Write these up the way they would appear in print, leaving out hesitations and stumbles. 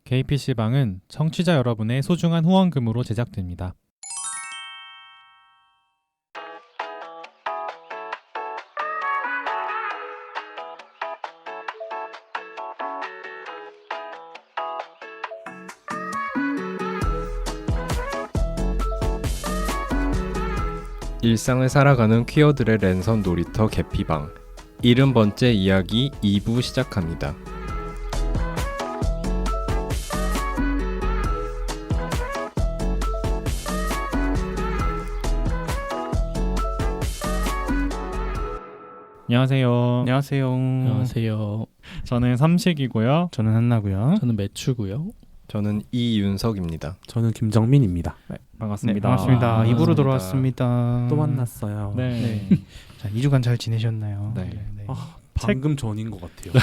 KPC방은 청취자 여러분의 소중한 후원금으로 제작됩니다. 일상을 살아가는 퀴어들의 랜선 놀이터 개피방 70번째 이야기 2부 시작합니다. 안녕하세요. 안녕하세요. 안녕하세요. 저는 삼식이고요. 저는 한나고요. 저는 매추고요. 저는 이윤석입니다. 저는 김정민입니다. 네, 반갑습니다. 반갑습니다. 아, 입으로 반갑습니다. 돌아왔습니다. 또 만났어요. 네. 자, 2주간 잘 지내셨나요? 네. 방금 전인 것 같아요.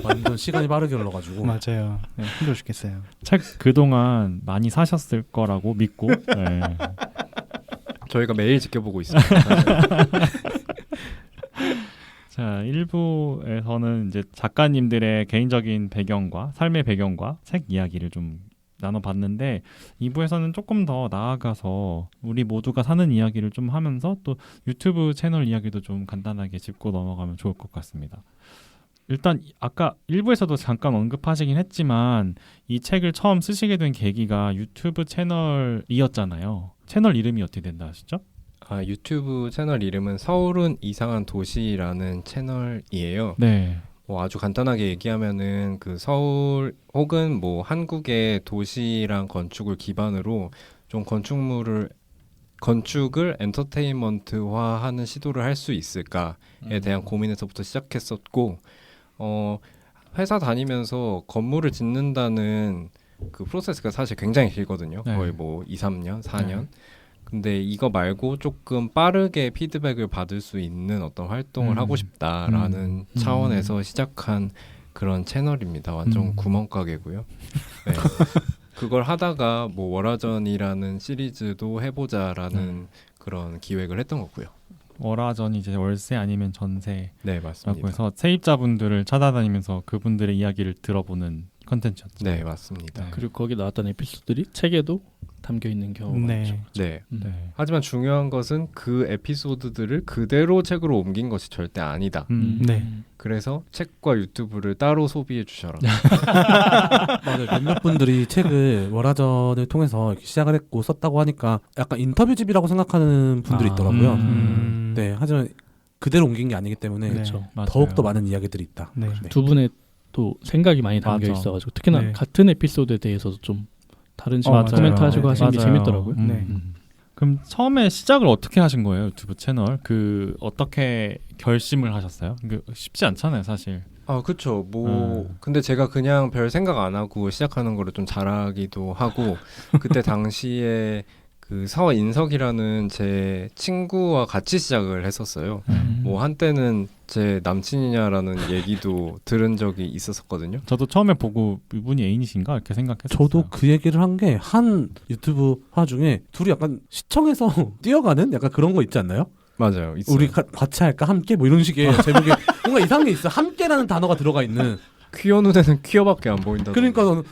완전 시간이 빠르게 흘러가지고. 맞아요. 네, 힘들어 죽겠어요. 책 그동안 많이 사셨을 거라고 믿고 네. 저희가 매일 지켜보고 있습니다. 자, 1부에서는 이제 작가님들의 개인적인 배경과 삶의 배경과 책 이야기를 좀 나눠봤는데 2부에서는 조금 더 나아가서 우리 모두가 사는 이야기를 좀 하면서 또 유튜브 채널 이야기도 좀 간단하게 짚고 넘어가면 좋을 것 같습니다. 일단 아까 1부에서도 잠깐 언급하시긴 했지만 이 책을 처음 쓰시게 된 계기가 유튜브 채널이었잖아요. 채널 이름이 어떻게 된다 하시죠? 유튜브 채널 이름은 서울은 이상한 도시라는 채널이에요. 네. 아주 간단하게 얘기하면은 그 서울 혹은 뭐 한국의 도시랑 건축을 기반으로 좀 건축을 엔터테인먼트화하는 시도를 할 수 있을까에 대한 고민에서부터 시작했었고, 회사 다니면서 건물을 짓는다는 그 프로세스가 사실 굉장히 길거든요. 네. 거의 뭐 2, 3년, 4년. 네. 근데 이거 말고 조금 빠르게 피드백을 받을 수 있는 어떤 활동을 하고 싶다라는 차원에서 시작한 그런 채널입니다. 완전 구멍가게고요. 네. 그걸 하다가 뭐 월화전이라는 시리즈도 해보자라는 그런 기획을 했던 거고요. 월화전이 이제 월세 아니면 전세라고 네, 맞습니다. 해서 세입자분들을 찾아다니면서 그분들의 이야기를 들어보는 컨텐츠였죠. 네, 맞습니다. 네. 그리고 거기 나왔던 에피소드들이 책에도 담겨 있는 경우가 있죠. 네. 네. 하지만 중요한 것은 그 에피소드들을 그대로 책으로 옮긴 것이 절대 아니다. 네. 그래서 책과 유튜브를 따로 소비해 주셔라. 맞아요. 몇몇 분들이 책을 월화전을 통해서 이렇게 시작을 했고 썼다고 하니까 약간 인터뷰집이라고 생각하는 분들이 있더라고요. 네, 하지만 그대로 옮긴 게 아니기 때문에 그렇죠. 더욱더 많은 이야기들이 있다. 네. 두 분의 또 생각이 많이 담겨 맞아. 있어가지고 특히나 네. 같은 에피소드에 대해서도 좀 다른 식으로 맞아요. 코멘트 하시고 네. 하시는 게 맞아요. 재밌더라고요. 네. 그럼 처음에 시작을 어떻게 하신 거예요? 유튜브 채널? 어떻게 결심을 하셨어요? 쉽지 않잖아요, 사실. 그쵸. 근데 제가 그냥 별 생각 안 하고 시작하는 거를 좀 잘하기도 하고, 그때 당시에 그 서인석이라는 제 친구와 같이 시작을 했었어요. 뭐 한때는 제 남친이냐라는 얘기도 들은 적이 있었거든요. 저도 처음에 보고 이분이 애인이신가 이렇게 생각했어요. 저도 그 얘기를 한 게 한 유튜브화 중에 둘이 약간 시청에서 뛰어가는 약간 그런 거 있지 않나요? 맞아요. 있어요. 우리 같이 할까? 함께? 뭐 이런 식의 제목에 뭔가 이상한 게 있어. 함께라는 단어가 들어가 있는. 퀴어 눈에는 퀴어밖에 안 보인다. 그러니까 저는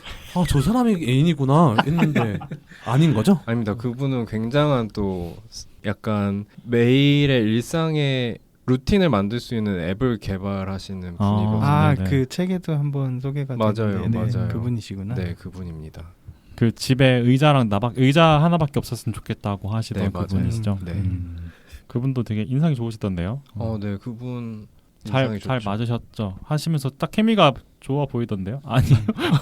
저 사람이 애인이구나 했는데 아닌 거죠? 아닙니다. 그분은 굉장한 또 약간 매일의 일상에 루틴을 만들 수 있는 앱을 개발하시는 분이거든요. 네네. 그 책에도 한번 소개가 맞아요, 됐는데, 맞아요. 그분이시구나. 네, 그분입니다. 그 집에 의자 하나밖에 없었으면 좋겠다고 하시던 네, 맞아요. 그분이시죠. 네. 그분도 되게 인상이 좋으시던데요. 네, 그분 잘 인상이 좋죠. 맞으셨죠? 하시면서 딱 케미가 좋아 보이던데요? 아니,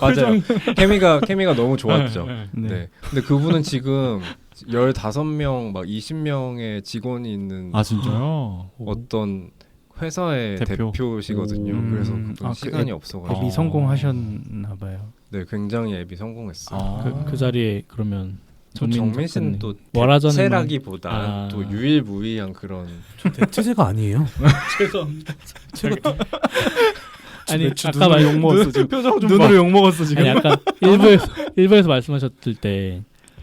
맞아요. 케미가 너무 좋았죠. 네. 네. 근데 그분은 지금 15명, 막 20명의 직원이 있는 진짜요? 어떤 회사의 대표. 대표시거든요. 그래서 그분 시간이 없어가지고. 앱이 성공하셨나 봐요. 네, 굉장히 앱이 성공했어요. 그 자리에 그러면 정민 씨는 또 월화전에만- 대체라기보다 또 유일무이한 그런 대체제가 아니에요. 죄송합니다. 제가 아니 매주 아까 눈으로 욕 먹었어 지금. 표정 좀 눈으로 욕 먹었어 지금. 아니 아까 일부에서 말씀하셨을 때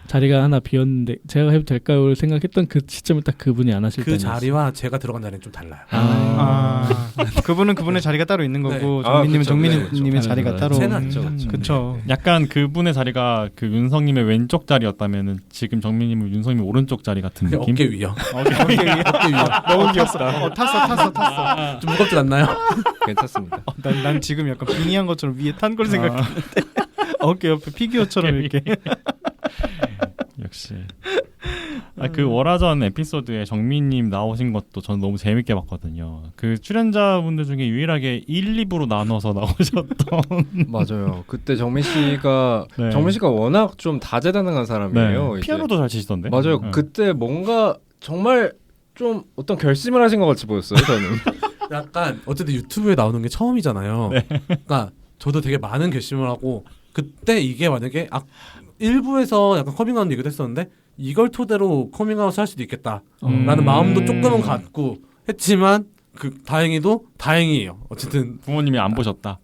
자리가 하나 비었는데 제가 해도 될까요?를 생각했던 그 시점에 딱 그분이 안 하실 그 때였어요. 자리와 제가 들어간 자리는 좀 달라요. 그분은 그분의 자리가 따로 있는 거고 네. 정민님은 그쵸, 정민님의 그쵸. 자리가 따로. 채는 아니죠. 그쵸. 약간 그분의 자리가 그 윤성님의 왼쪽 자리였다면은 지금 정민님은 윤성님 오른쪽 자리 같은 느낌. 어깨 위요. 어깨 위에. 너무 귀엽다. 탔어. 좀 무겁진 않나요? 괜찮습니다. 난 지금 약간 빙의한 것처럼 위에 탄 걸 생각했는데 어깨 옆에 피규어처럼 이렇게. 역시. 그 월화전 에피소드에 정민님 나오신 것도 저는 너무 재밌게 봤거든요. 그 출연자분들 중에 유일하게 1, 2부로 나눠서 나오셨던. 맞아요. 그때 정민 씨가 네. 정민 씨가 워낙 좀 다재다능한 사람이에요. 이제. 피아노도 잘 치시던데. 맞아요. 네. 그때 뭔가 정말 좀 어떤 결심을 하신 것 같이 보였어요. 저는. 약간 어쨌든 유튜브에 나오는 게 처음이잖아요. 그러니까 저도 되게 많은 결심을 하고 그때 이게 만약에 일부에서 약간 커밍아웃 얘기도 했었는데 이걸 토대로 커밍아웃을 할 수도 있겠다라는 마음도 조금은 갖고 했지만 다행히도 다행이에요. 어쨌든 부모님이 안 보셨다.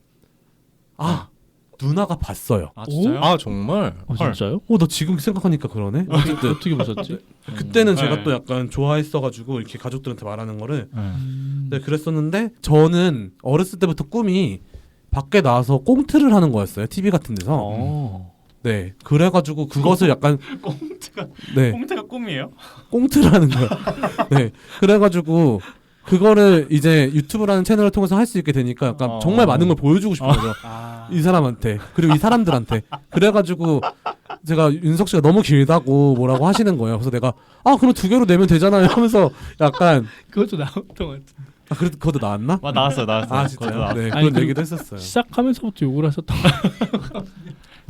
누나가 봤어요. 아 진짜요? 아 정말. 진짜요? 너 지금 생각하니까 그러네. 어쨌든 어떻게 보셨지? 그때는 제가 네. 또 약간 좋아했어가지고 이렇게 가족들한테 말하는 거를 네. 네, 그랬었는데 저는 어렸을 때부터 꿈이 밖에 나와서 꽁트를 하는 거였어요. TV 같은 데서. 네, 그래가지고 그것을 약간 꽁트가 네 꽁트가 꿈이에요? 꽁트를 하는 거야. 네, 그래가지고 그거를 이제 유튜브라는 채널을 통해서 할 수 있게 되니까 약간 정말 많은 걸 보여주고 싶은 거죠. 이 사람한테 그리고 이 사람들한테. 그래가지고 제가 윤석 씨가 너무 길다고 뭐라고 하시는 거예요. 그래서 내가 그럼 2개로 내면 되잖아요 하면서 약간 그것도 나왔던 것 같은데. 그래도 그것도 나왔나? 나왔어요. 진짜요? 네, 아니, 그런 얘기도 했었어요. 시작하면서부터 욕을 하셨던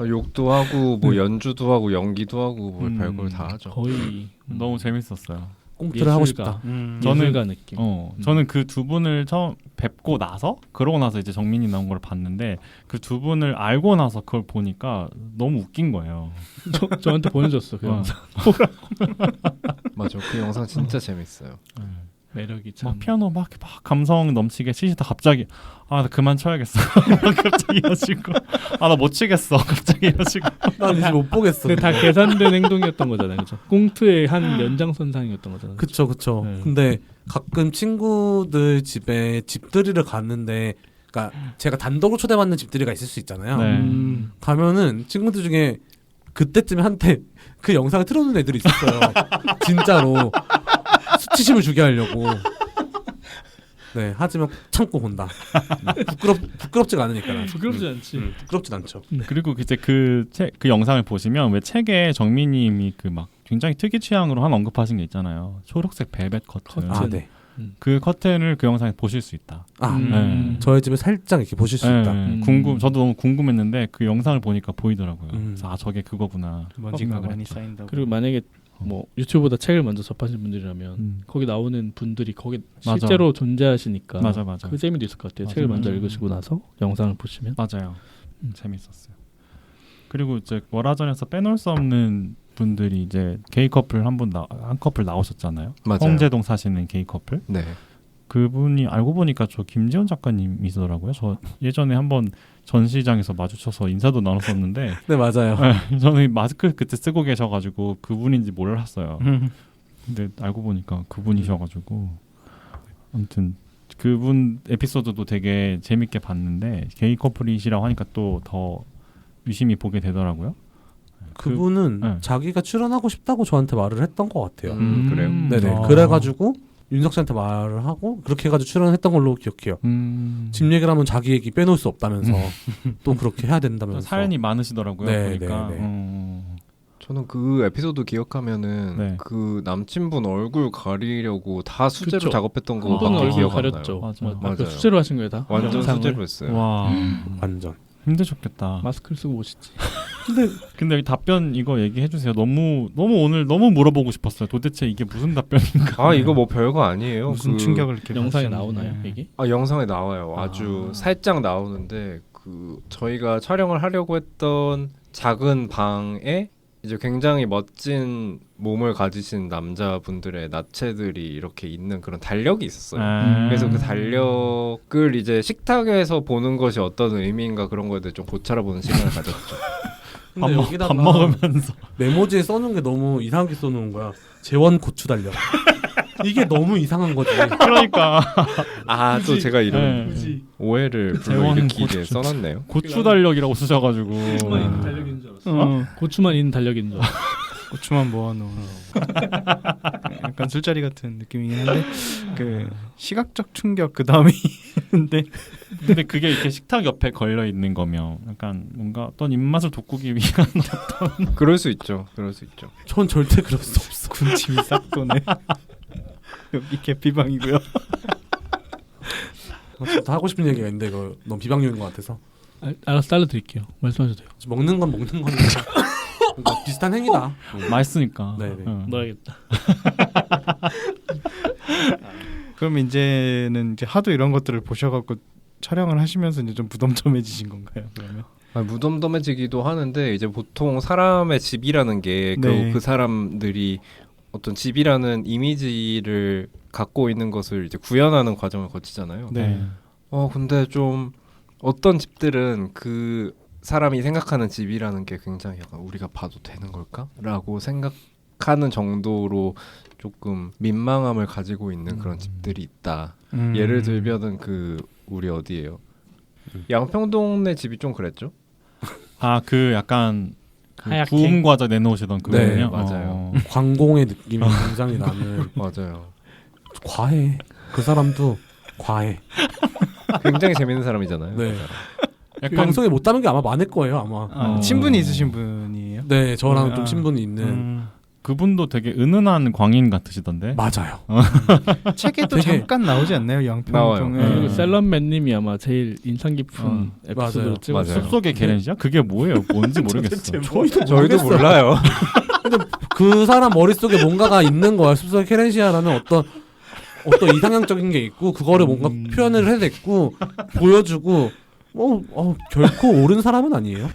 욕도 하고 뭐 연주도 하고 연기도 하고 뭘 별걸 다 하죠. 거의 너무 재밌었어요. 꽁트를 하고 예술가. 싶다. 저는- 예술가 느낌. 저는 그 두 분을 처음 뵙고 나서 그러고 나서 이제 정민이 나온 걸 봤는데 그 두 분을 알고 나서 그걸 보니까 너무 웃긴 거예요. 저한테 보내줬어. 그 어. 영상. 맞아. 그 영상 진짜 재밌어요. 매력이 참. 막 피아노 막 감성 넘치게 치시다 갑자기 나 그만 쳐야겠어. 갑자기 이러시고 나 못 치겠어. 갑자기 이러시고 난 이제 못 보겠어. 근데 다 계산된 행동이었던 거잖아요. 그죠? 꽁트의 한 연장선상이었던 거잖아요. 그쵸. 네. 근데 가끔 친구들 집에 집들이를 갔는데, 그러니까 제가 단독으로 초대받는 집들이가 있을 수 있잖아요. 네. 가면은 친구들 중에 그때쯤에 한테 그 영상을 틀어놓은 애들이 있었어요. 진짜로 수치심을 주게 하려고. 네, 하지만 참고 본다. 부끄럽지가 않으니까. 부끄럽지 않지. 부끄럽진 않죠. 그리고 이제 그 영상을 보시면 왜 책에 정민님이 그 막 굉장히 특이 취향으로 하나 언급하신 게 있잖아요. 초록색 벨벳 커튼. 네. 그 커튼을 그 영상에 보실 수 있다. 음. 저희 집에 살짝 이렇게 보실 수 있다. 저도 너무 궁금했는데 그 영상을 보니까 보이더라고요. 그래서 저게 그거구나. 먼지가 생각을 많이 했죠. 쌓인다고. 그리고 만약에 뭐 유튜브보다 책을 먼저 접하신 분들이라면 거기 나오는 분들이 거기 맞아. 실제로 존재하시니까 맞아. 그 재미도 있을 것 같아요. 맞아. 책을 먼저 읽으시고 나서 영상을 보시면. 맞아요. 재밌었어요. 그리고 이제 월화전에서 빼놓을 수 없는 분들이 이제 게이 커플 한 커플 나오셨잖아요. 맞아요. 홍제동 사시는 게이 커플. 네. 그분이 알고 보니까 저 김지원 작가님이시더라고요. 저 예전에 한번 전시장에서 마주쳐서 인사도 나눴었는데 네, 맞아요. 저는 마스크 그때 쓰고 계셔가지고 그분인지 몰랐어요. 근데 알고 보니까 그분이셔가지고 아무튼 그분 에피소드도 되게 재밌게 봤는데 게이 커플이시라고 하니까 또 더 유심히 보게 되더라고요. 그분은 네. 자기가 출연하고 싶다고 저한테 말을 했던 것 같아요. 그래요? 네네. 그래가지고 윤석 씨한테 말을 하고 그렇게 해가지고 출연했던 걸로 기억해요. 집 얘기를 하면 자기 얘기 빼놓을 수 없다면서 또 그렇게 해야 된다면서. 사연이 많으시더라고요. 네, 보니까. 네, 네. 저는 그 에피소드 기억하면은 네. 그 남친분 얼굴 가리려고 다 수제로 그쵸. 작업했던 한 분은 거밖에 얼굴 기억 안 가렸죠. 나요. 맞아요. 그 수제로 하신 거예요 다? 완전 영상을? 수제로 했어요. 와 완전. 힘드셨겠다. 마스크를 쓰고 오시지. 근데 답변 이거 얘기해 주세요. 너무 오늘 너무 물어보고 싶었어요. 도대체 이게 무슨 답변인가? 이거 뭐 별거 아니에요. 무슨 충격을 이렇게 영상에 받으셨는지. 나오나요 이게? 영상에 나와요. 아주 살짝 나오는데 그 저희가 촬영을 하려고 했던 작은 방에 이제 굉장히 멋진 몸을 가지신 남자분들의 나체들이 이렇게 있는 그런 달력이 있었어요. 그래서 그 달력을 이제 식탁에서 보는 것이 어떤 의미인가 그런 거에 대해 좀 고찰해보는 시간을 가졌죠. 근데 여기다가 밥 먹으면서 메모지에 써놓은 게 너무 이상하게 써놓은 거야. 재원 고추 달력. 이게 너무 이상한 거지. 그러니까 아, 또 제가 이런 네. 오해를 재원 불러일으키게 고추. 써놨네요. 고추 달력이라고 쓰셔가지고 고추만 있는 달력인 줄 알았어. 고추만 있는 달력인 줄 알았어. 고추만 모아놓은 약간 술자리 같은 느낌이긴 한데 그 시각적 충격 그 다음에 있는데 근데 그게 이렇게 식탁 옆에 걸려 있는 거면 약간 뭔가 어떤 입맛을 돋구기 위한 그럴 수 있죠. 그럴 수 있죠. 전 절대 그럴 수 없어. 군침이 싹 도네. 여기 개피방이고요. 다 하고 싶은 얘기가 있는데 이거 너무 비방용인 것 같아서. 알아서 잘라드릴게요. 말씀하셔도 돼요. 먹는 건 먹는 거니까. 그러니까 비슷한 행위다. 맛있으니까. 네네. 넣어야겠다. 그럼 이제는 이제 하도 이런 것들을 보셔갖고 촬영을 하시면서 이제 좀 무덤덤해지신 건가요? 그러면? 무덤덤해지기도 하는데 이제 보통 사람의 집이라는 게 네. 그 사람들이 어떤 집이라는 이미지를 갖고 있는 것을 이제 구현하는 과정을 거치잖아요. 네. 근데 좀 어떤 집들은 그 사람이 생각하는 집이라는 게 굉장히 약간 우리가 봐도 되는 걸까?라고 생각하는 정도로 조금 민망함을 가지고 있는 그런 집들이 있다. 예를 들면은 그 우리 어디예요? 양평동네 집이 좀 그랬죠? 아 그 약간 그 하얗게? 구운 과자 내놓으시던 그거요? 네, 맞아요. 광공의 느낌이 굉장히 나는. 맞아요. 과해. 그 사람도 과해. 굉장히 재밌는 사람이잖아요. 네. 약간 방송에 못 담은 게 아마 많을 거예요 아마. 친분이 있으신 분이에요? 네, 저랑 아. 좀 친분이 있는. 그분도 되게 은은한 광인 같으시던데. 맞아요. 책에도 되게- 잠깐 나오지 않나요? 양평동에. 나와요. 그리고 셀럽맨님이 아마 제일 인상 깊은 에피소드를 맞아요. 찍었어요. 맞아요. 숲속의 게렌시아? 그게 뭐예요? 뭔지 모르겠어. 저희도 몰라요. 그 사람 머릿속에 뭔가가 있는 거야. 숲속의 케렌시아라는 어떤 이상형적인 게 있고 그거를 뭔가 표현을 해냈고 보여주고 결코 옳은 사람은 아니에요.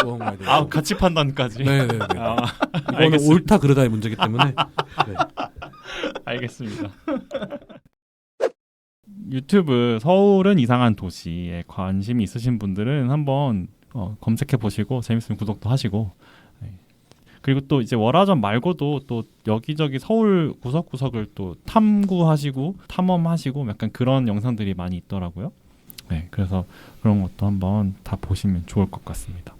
그런가에 대해서. 아 가치 판단까지. 네네네. 아, 이거는 알겠습니다. 옳다 그르다의 문제이기 때문에. 네. 알겠습니다. 유튜브 서울은 이상한 도시에 관심이 있으신 분들은 한번 검색해 보시고 재밌으면 구독도 하시고 네. 그리고 또 이제 월화전 말고도 또 여기저기 서울 구석구석을 또 탐구하시고 탐험하시고 약간 그런 영상들이 많이 있더라고요. 네, 그래서 그런 것도 한번 다 보시면 좋을 것 같습니다.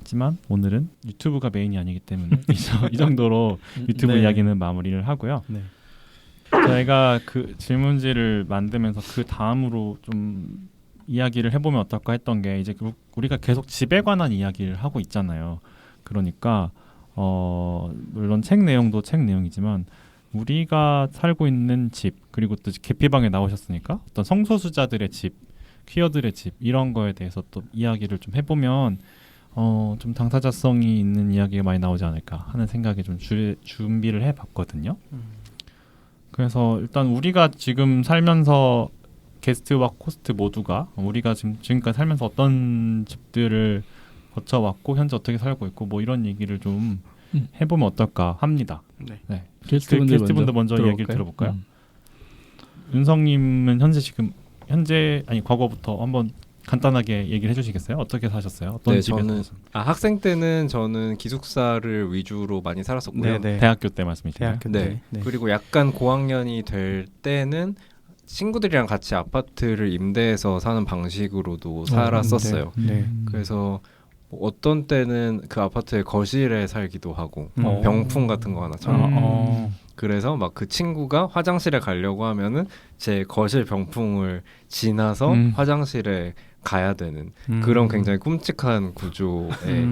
하지만 오늘은 유튜브가 메인이 아니기 때문에 이 정도로 유튜브 네. 이야기는 마무리를 하고요. 네. 저희가 그 질문지를 만들면서 그 다음으로 좀 이야기를 해보면 어떨까 했던 게 이제 우리가 계속 집에 관한 이야기를 하고 있잖아요. 그러니까 물론 책 내용도 책 내용이지만 우리가 살고 있는 집 그리고 또 개피방에 나오셨으니까 어떤 성소수자들의 집, 퀴어들의 집 이런 거에 대해서 또 이야기를 좀 해보면 좀 당사자성이 있는 이야기가 많이 나오지 않을까 하는 생각에 좀 준비를 해봤거든요. 그래서 일단 우리가 지금 살면서 게스트와 호스트 모두가 우리가 지금까지 살면서 어떤 집들을 거쳐왔고 현재 어떻게 살고 있고 뭐 이런 얘기를 좀 해보면 어떨까 합니다. 네. 게스트분들 먼저 이야기를 들어볼까요? 윤성님은 과거부터 한번 간단하게 얘기를 해주시겠어요? 어떻게 사셨어요? 어떤 네, 집에서? 학생 때는 저는 기숙사를 위주로 많이 살았었고요. 네. 대학교 때 말씀이시나요? 대학교 네. 때. 네. 그리고 약간 고학년이 될 때는 친구들이랑 같이 아파트를 임대해서 사는 방식으로도 살았었어요. 네. 그래서 뭐 어떤 때는 그 아파트의 거실에 살기도 하고 음. 병풍 같은 거 하나 쳐. 그래서 막 그 친구가 화장실에 가려고 하면은 제 거실 병풍을 지나서 화장실에 가야 되는 그런 굉장히 끔찍한 구조의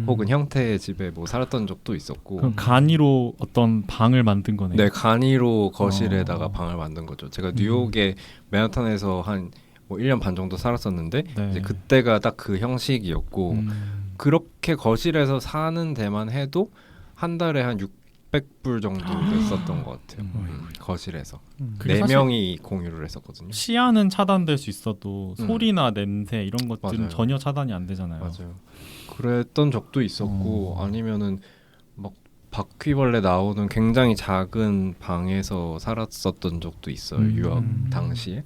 혹은 형태의 집에 뭐 살았던 적도 있었고. 그럼 간이로 어떤 방을 만든 거네요. 네, 간이로 거실에다가 방을 만든 거죠. 제가 뉴욕의 맨하탄에서 한 뭐 1년 반 정도 살았었는데 네. 이제 그때가 딱 그 형식이었고 그렇게 거실에서 사는 데만 해도 한 달에 한 600불 정도 냈었던 것 같아요. 거실에서. 그게 4명이 공유를 했었거든요. 시야는 차단될 수 있어도 소리나 냄새 이런 것들은 맞아요. 전혀 차단이 안 되잖아요. 맞아요. 그랬던 적도 있었고 아니면은 막 바퀴벌레 나오는 굉장히 작은 방에서 살았었던 적도 있어요. 유학 당시에.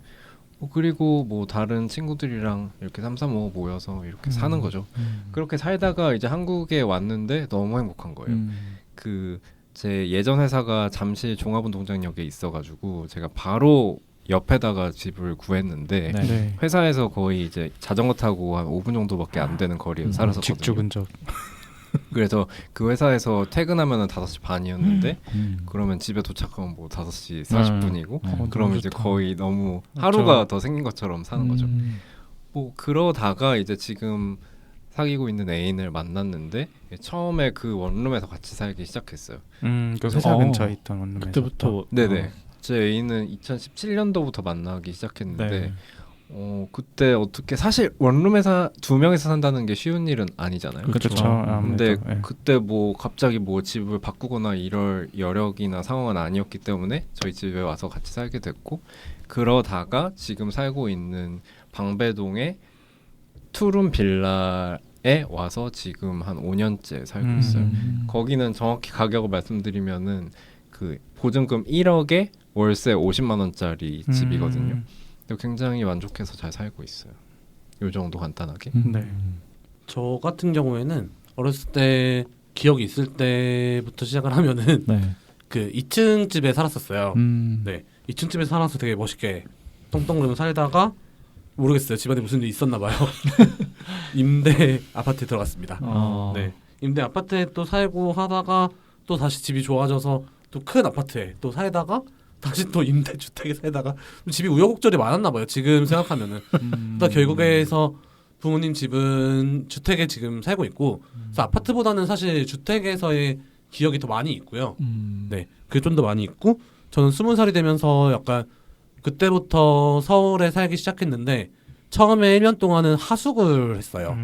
그리고 뭐 다른 친구들이랑 이렇게 335 모여서 이렇게 사는 거죠. 그렇게 살다가 이제 한국에 왔는데 너무 행복한 거예요. 그 제 예전 회사가 잠실 종합운동장역에 있어가지고 제가 바로 옆에다가 집을 구했는데 네. 네. 회사에서 거의 이제 자전거 타고 한 5분 정도밖에 안 되는 거리에 살았었거든요. 직주 근접. 그래서 그 회사에서 퇴근하면은 5시 반이었는데 그러면 집에 도착하면 뭐 5시 40분이고 그러면 이제 좋다. 거의 너무 그렇죠. 하루가 더 생긴 것처럼 사는 거죠. 뭐 그러다가 이제 지금 사귀고 있는 애인을 만났는데 처음에 그 원룸에서 같이 살기 시작했어요. 그 회사 어. 근처에 있던 원룸에서. 그때부터 네네. 제 애인은 2017년도부터 만나기 시작했는데 네. 그때 어떻게 사실 원룸에서 2명이서 산다는 게 쉬운 일은 아니잖아요. 그렇죠. 근데 아무래도, 예. 그때 뭐 갑자기 뭐 집을 바꾸거나 이럴 여력이나 상황은 아니었기 때문에 저희 집에 와서 같이 살게 됐고 그러다가 지금 살고 있는 방배동의 투룸 빌라에 와서 지금 한 5년째 살고 있어요. 거기는 정확히 가격을 말씀드리면은 그 보증금 1억에 월세 50만 원짜리 집이거든요. 굉장히 만족해서 잘 살고 있어요. 요 정도 간단하게. 네. 저 같은 경우에는 어렸을 때 기억이 있을 때부터 시작을 하면은 네. 그 2층 집에 살았었어요. 네, 2층 집에 살아서 되게 멋있게 똥똥그러면 살다가 모르겠어요. 집안에 무슨 일이 있었나 봐요. 임대 아파트에 들어갔습니다. 네, 임대 아파트에 또 살고 하다가 또 다시 집이 좋아져서 또 큰 아파트에 또 살다가 다시 또 임대 주택에 살다가 집이 우여곡절이 많았나 봐요. 지금 생각하면은. 또 결국에서 부모님 집은 주택에 지금 살고 있고 그래서 아파트보다는 사실 주택에서의 기억이 더 많이 있고요. 네, 그게 좀 더 많이 있고 저는 20살이 되면서 약간 그때부터 서울에 살기 시작했는데 처음에 1년 동안은 하숙을 했어요.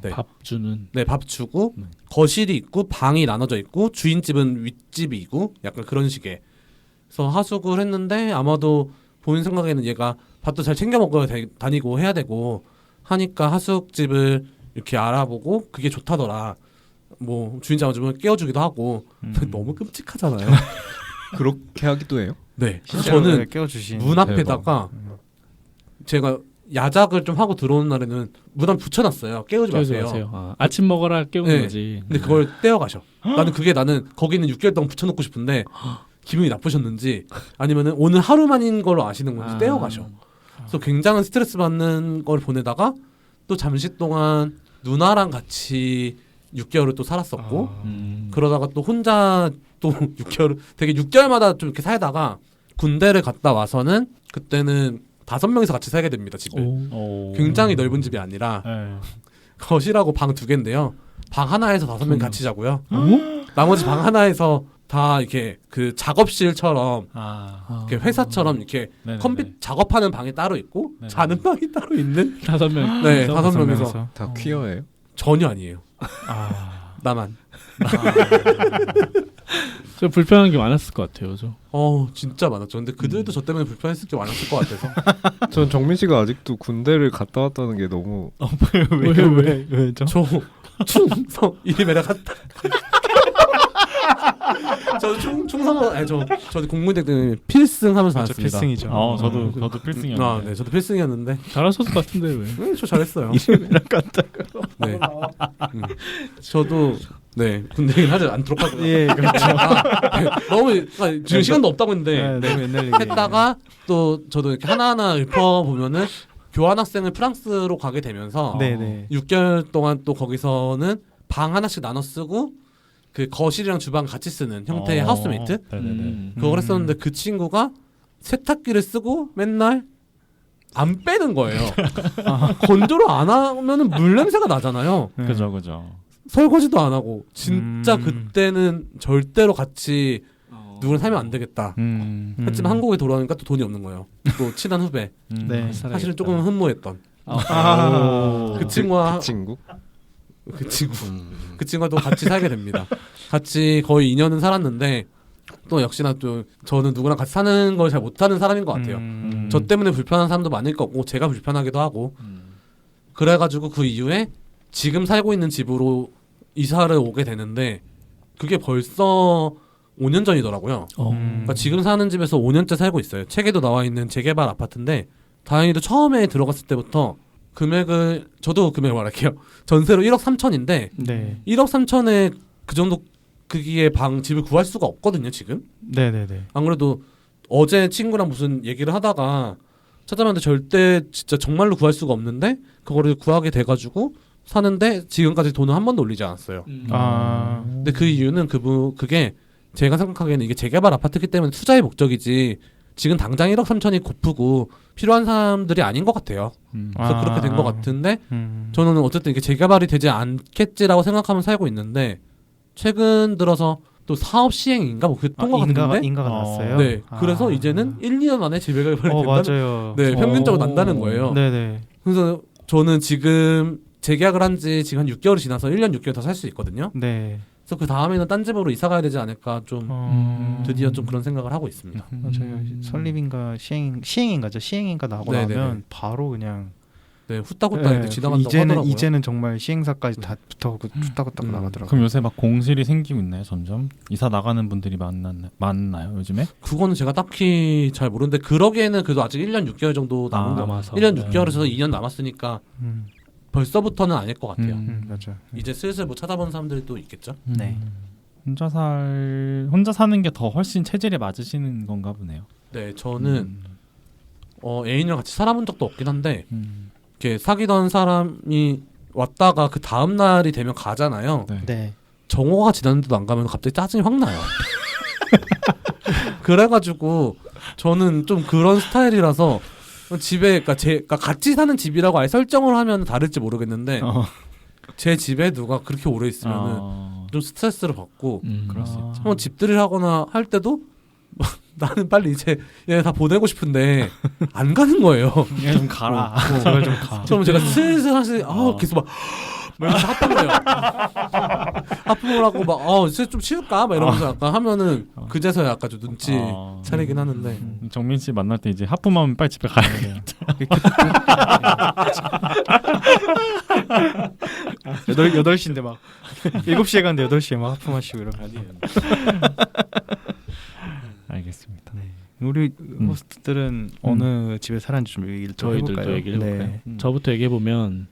네. 밥 주는 네, 밥 주고 거실이 있고 방이 나눠져 있고 주인집은 윗집이고 약간 그런 식의. 그래서 하숙을 했는데 아마도 본인 생각에는 얘가 밥도 잘 챙겨 먹어야 다니고 해야 되고 하니까 하숙집을 이렇게 알아보고 그게 좋다더라. 뭐 주인 잡아주면 깨워주기도 하고 너무 끔찍하잖아요. 그렇게 하기도 해요? 네, 실제로 저는 깨워주신 문 앞에다가 제가 야작을 좀 하고 들어오는 날에는 문 앞에 붙여놨어요. 깨우지 깨우지 마세요. 마세요. 아침 먹어라 깨우는 네. 거지. 근데 그걸 떼어가셔. 나는 거기는 6개월 동안 붙여놓고 싶은데 기분이 나쁘셨는지 아니면은 오늘 하루만인 걸로 아시는 건지 떼어가셔. 그래서 굉장한 스트레스 받는 걸 보내다가 또 잠시 동안 누나랑 같이 6개월을 또 살았었고 그러다가 또 혼자 또 6개월 되게 6개월마다 좀 이렇게 살다가 군대를 갔다 와서는 그때는 5명이서 같이 살게 됩니다. 집을. 굉장히 넓은 집이 아니라 거실하고 방 2개인데요. 방 하나에서 5명 같이 자고요. 나머지 방 하나에서 다 이렇게 그 작업실처럼 이렇게 회사처럼 이렇게 작업하는 방이 따로 있고 네네. 자는 방이 따로 있는 5명. 네, 5명이서 다 퀴어예요? 전혀 아니에요. 나만. 좀 불편한 게 많았을 것 같아요. 저. 진짜 많았죠. 근데 그들도 저 때문에 불편했을 게 많았을 것 같아서. 전 정민 씨가 아직도 군대를 갔다 왔다는 게 너무 왜죠? 저 충성 이름에다 갔다. 저도 충성을 아니 저도 공무대 때 필승하면서 그렇죠, 나왔습니다. 필승이죠. 저도 필승이었는데. 네, 저도 필승이었는데. 잘하셨을 것 같은데 왜? 네, 저 잘했어요. 이름이랑 같다고. 네. 저도 네 군대는 하지 않도록 하고요. 예, 그렇죠. 너무 지금 시간도 없다고 했는데 너무 옛날 얘기. 했다가 또 저도 이렇게 하나하나 읊어 보면은 교환학생을 프랑스로 가게 되면서 네네. 6개월 동안 또 거기서는 방 하나씩 나눠 쓰고 그 거실이랑 주방 같이 쓰는 형태의 하우스메이트 그걸 했었는데 그 친구가 세탁기를 쓰고 맨날 안 빼는 거예요. 건조를 안 하면은 물 냄새가 나잖아요. 그죠. 설거지도 안 하고 진짜 그때는 절대로 같이 누구랑 살면 안 되겠다. 하지만 한국에 돌아오니까 또 돈이 없는 거예요. 또 친한 후배. 네. 사실은 조금 흠모했던 그 친구와 친구. 그 친구. 그 친구가 또 같이 살게 됩니다. 같이 거의 2년은 살았는데 또 역시나 또 저는 누구랑 같이 사는 걸 잘 못하는 사람인 것 같아요. 저 때문에 불편한 사람도 많을 거고 제가 불편하기도 하고 그래가지고 그 이후에 지금 살고 있는 집으로 이사를 오게 되는데 그게 벌써 5년 전이더라고요. 그러니까 지금 사는 집에서 5년째 살고 있어요. 책에도 나와 있는 재개발 아파트인데 다행히도 처음에 들어갔을 때부터 금액을 저도 금액을 말할게요. 전세로 1억 3천인데 네. 1억 3천에 그 정도 크기의 집을 구할 수가 없거든요 지금. 네네네. 안 그래도 어제 친구랑 무슨 얘기를 하다가 찾아봤는데 절대 진짜 정말로 구할 수가 없는데 그거를 구하게 돼가지고 사는데 지금까지 돈을 한 번도 올리지 않았어요. 아. 근데 그 이유는 그게 제가 생각하기에는 이게 재개발 아파트이기 때문에 투자의 목적이지 지금 당장 1억 3천이 고프고 필요한 사람들이 아닌 것 같아요. 그래서 그렇게 된 것 같은데 저는 어쨌든 이게 재개발이 되지 않겠지라고 생각하면서 살고 있는데 최근 들어서 또 사업 시행인가 뭐 그랬던 것 같은데 인가가 났어요. 네, 그래서 이제는 1, 2년 안에 재개발이 된다는 맞아요. 네, 평균적으로 난다는 거예요. 네네. 그래서 저는 지금 재계약을 한 지 지금 한 6개월이 지나서 1년 6개월 더 살 수 있거든요. 네. 그래서 그 다음에는 딴 집으로 이사 가야 되지 않을까 좀 드디어 좀 그런 생각을 하고 있습니다. 저희가 설립인가 시행인가죠. 시행인가 나고 네네네. 나면 바로 그냥 네, 후딱후딱 이렇게 지나간다고 하더라고요. 이제는 정말 시행사까지 다 붙어고 후딱후딱 나가더라고요. 그럼 요새 막 공실이 생기고 있나요? 점점 이사 나가는 분들이 많나요 요즘에? 그거는 제가 딱히 잘 모르는데 그러기에는 그래도 아직 1년 6개월 정도 남아서 1년 6개월에서 2년 남았으니까 벌써부터는 아닐 것 같아요. 맞아. 이제 슬슬 뭐 찾아보는 사람들이 또 있겠죠. 네. 혼자 사는 게 더 훨씬 체질에 맞으시는 건가 보네요. 네, 저는 애인이랑 같이 살아본 적도 없긴 한데 이렇게 사귀던 사람이 왔다가 그 다음 날이 되면 가잖아요. 네. 정오가 지났는데도 안 가면 갑자기 짜증이 확 나요. 그래가지고 저는 좀 그런 스타일이라서 집에 그러니까 같이 사는 집이라고 아예 설정을 하면 다를지 모르겠는데 제 집에 누가 그렇게 오래 있으면은 좀 스트레스를 받고 그럴 수 있죠. 한번 집들이를 하거나 할 때도 나는 빨리 이제 얘 다 보내고 싶은데 안 가는 거예요. 그냥 좀 가라. 제발 좀 가. 그럼 제가 슬슬 사실 계속 막 이러면서 하품을 해요. 하품을 하고 막 이제 좀 치울까? 막 이러면서 약간 하면은 그제서야 약간 좀 눈치 차리긴 하는데 정민 씨 만날 때 이제 하품하면 빨리 집에 가야 돼요. 8시인데 막 7시에 갔는데 8시에 막 하품하시고 이러면 알겠습니다. 우리 호스트들은 어느 집에 살았는지 좀 얘기를 좀 저희들도 해볼까요? 얘기를 해볼까요? 네. 저부터 얘기해 보면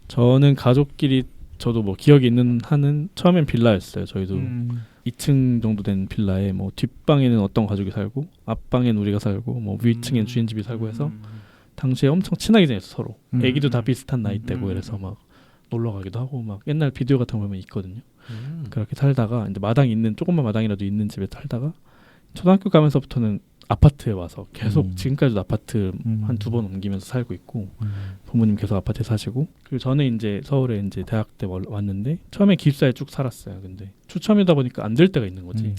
저는 가족끼리 저도 뭐 기억이 있는 한은 처음엔 빌라였어요. 저희도 2층 정도 된 빌라에 뭐 뒷방에는 어떤 가족이 살고 앞방엔 우리가 살고 뭐 위층엔 주인집이 살고 해서 당시에 엄청 친하게 지냈어 서로. 애기도 다 비슷한 나이대고 이래서 막 놀러 가기도 하고 막 옛날 비디오 같은 거 보면 있거든요. 그렇게 살다가 이제 마당이 있는 조금만 마당이라도 있는 집에 살다가 초등학교 가면서부터는 아파트에 와서 계속 지금까지도 아파트 한 2번 옮기면서 살고 있고 부모님 계속 아파트에 사시고 그리고 저는 이제 서울에 이제 대학 때 왔는데 처음에 기숙사에 쭉 살았어요. 근데 추첨이다 보니까 안 될 때가 있는 거지.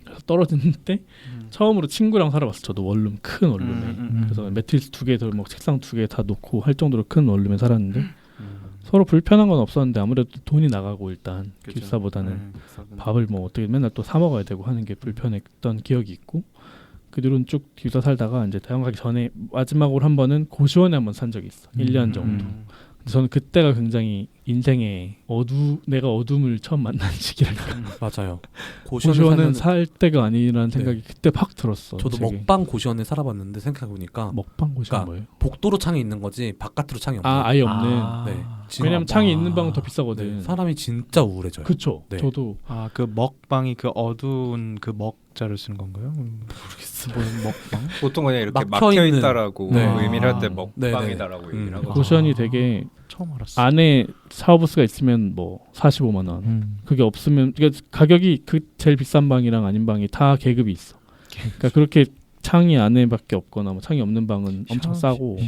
그래서 떨어지는 때 처음으로 친구랑 살아봤어. 저도 원룸 큰 원룸에 그래서 매트리스 2개 뭐 책상 2개 다 놓고 할 정도로 큰 원룸에 살았는데 서로 불편한 건 없었는데 아무래도 돈이 나가고 일단 기숙사보다는 밥을 뭐 어떻게 맨날 또 사 먹어야 되고 하는 게 불편했던 기억이 있고 그 뒤로는 쭉 기숙사 살다가 이제 대학 가기 전에 마지막으로 한 번은 고시원에 한번 산 적이 있어. 1년 정도. 근데 저는 그때가 굉장히 인생의 내가 어둠을 처음 만난 시기랄까. 맞아요. 고시원은 살 때가 아니라는 생각이 그때 팍 들었어. 저도 되게. 먹방 고시원에 살아봤는데 생각해보니까 먹방 고시원 그러니까 뭐예요? 복도로 창이 있는 거지 바깥으로 창이 없는. 아예 없는. 네. 왜냐면 창이 있는 방은 더 비싸거든. 네. 사람이 진짜 우울해져요. 그쵸. 네. 저도 그 먹방이 그 어두운 그 먹자를 쓰는 건가요? 모르겠어. 먹방? 보통 그냥 이렇게 막혀있는. 막혀 있다라고 네. 의미를 할 때 네, 먹방이다라고 얘기를 하거든요. 고시원이 되게 처음 알았어. 안에 샤워부스가 있으면 뭐 45만 원. 그게 없으면 그러니까 가격이 그 제일 비싼 방이랑 아닌 방이 다 계급이 있어. 그러니까 그렇게 창이 안에밖에 없거나 뭐 창이 없는 방은 엄청 싸고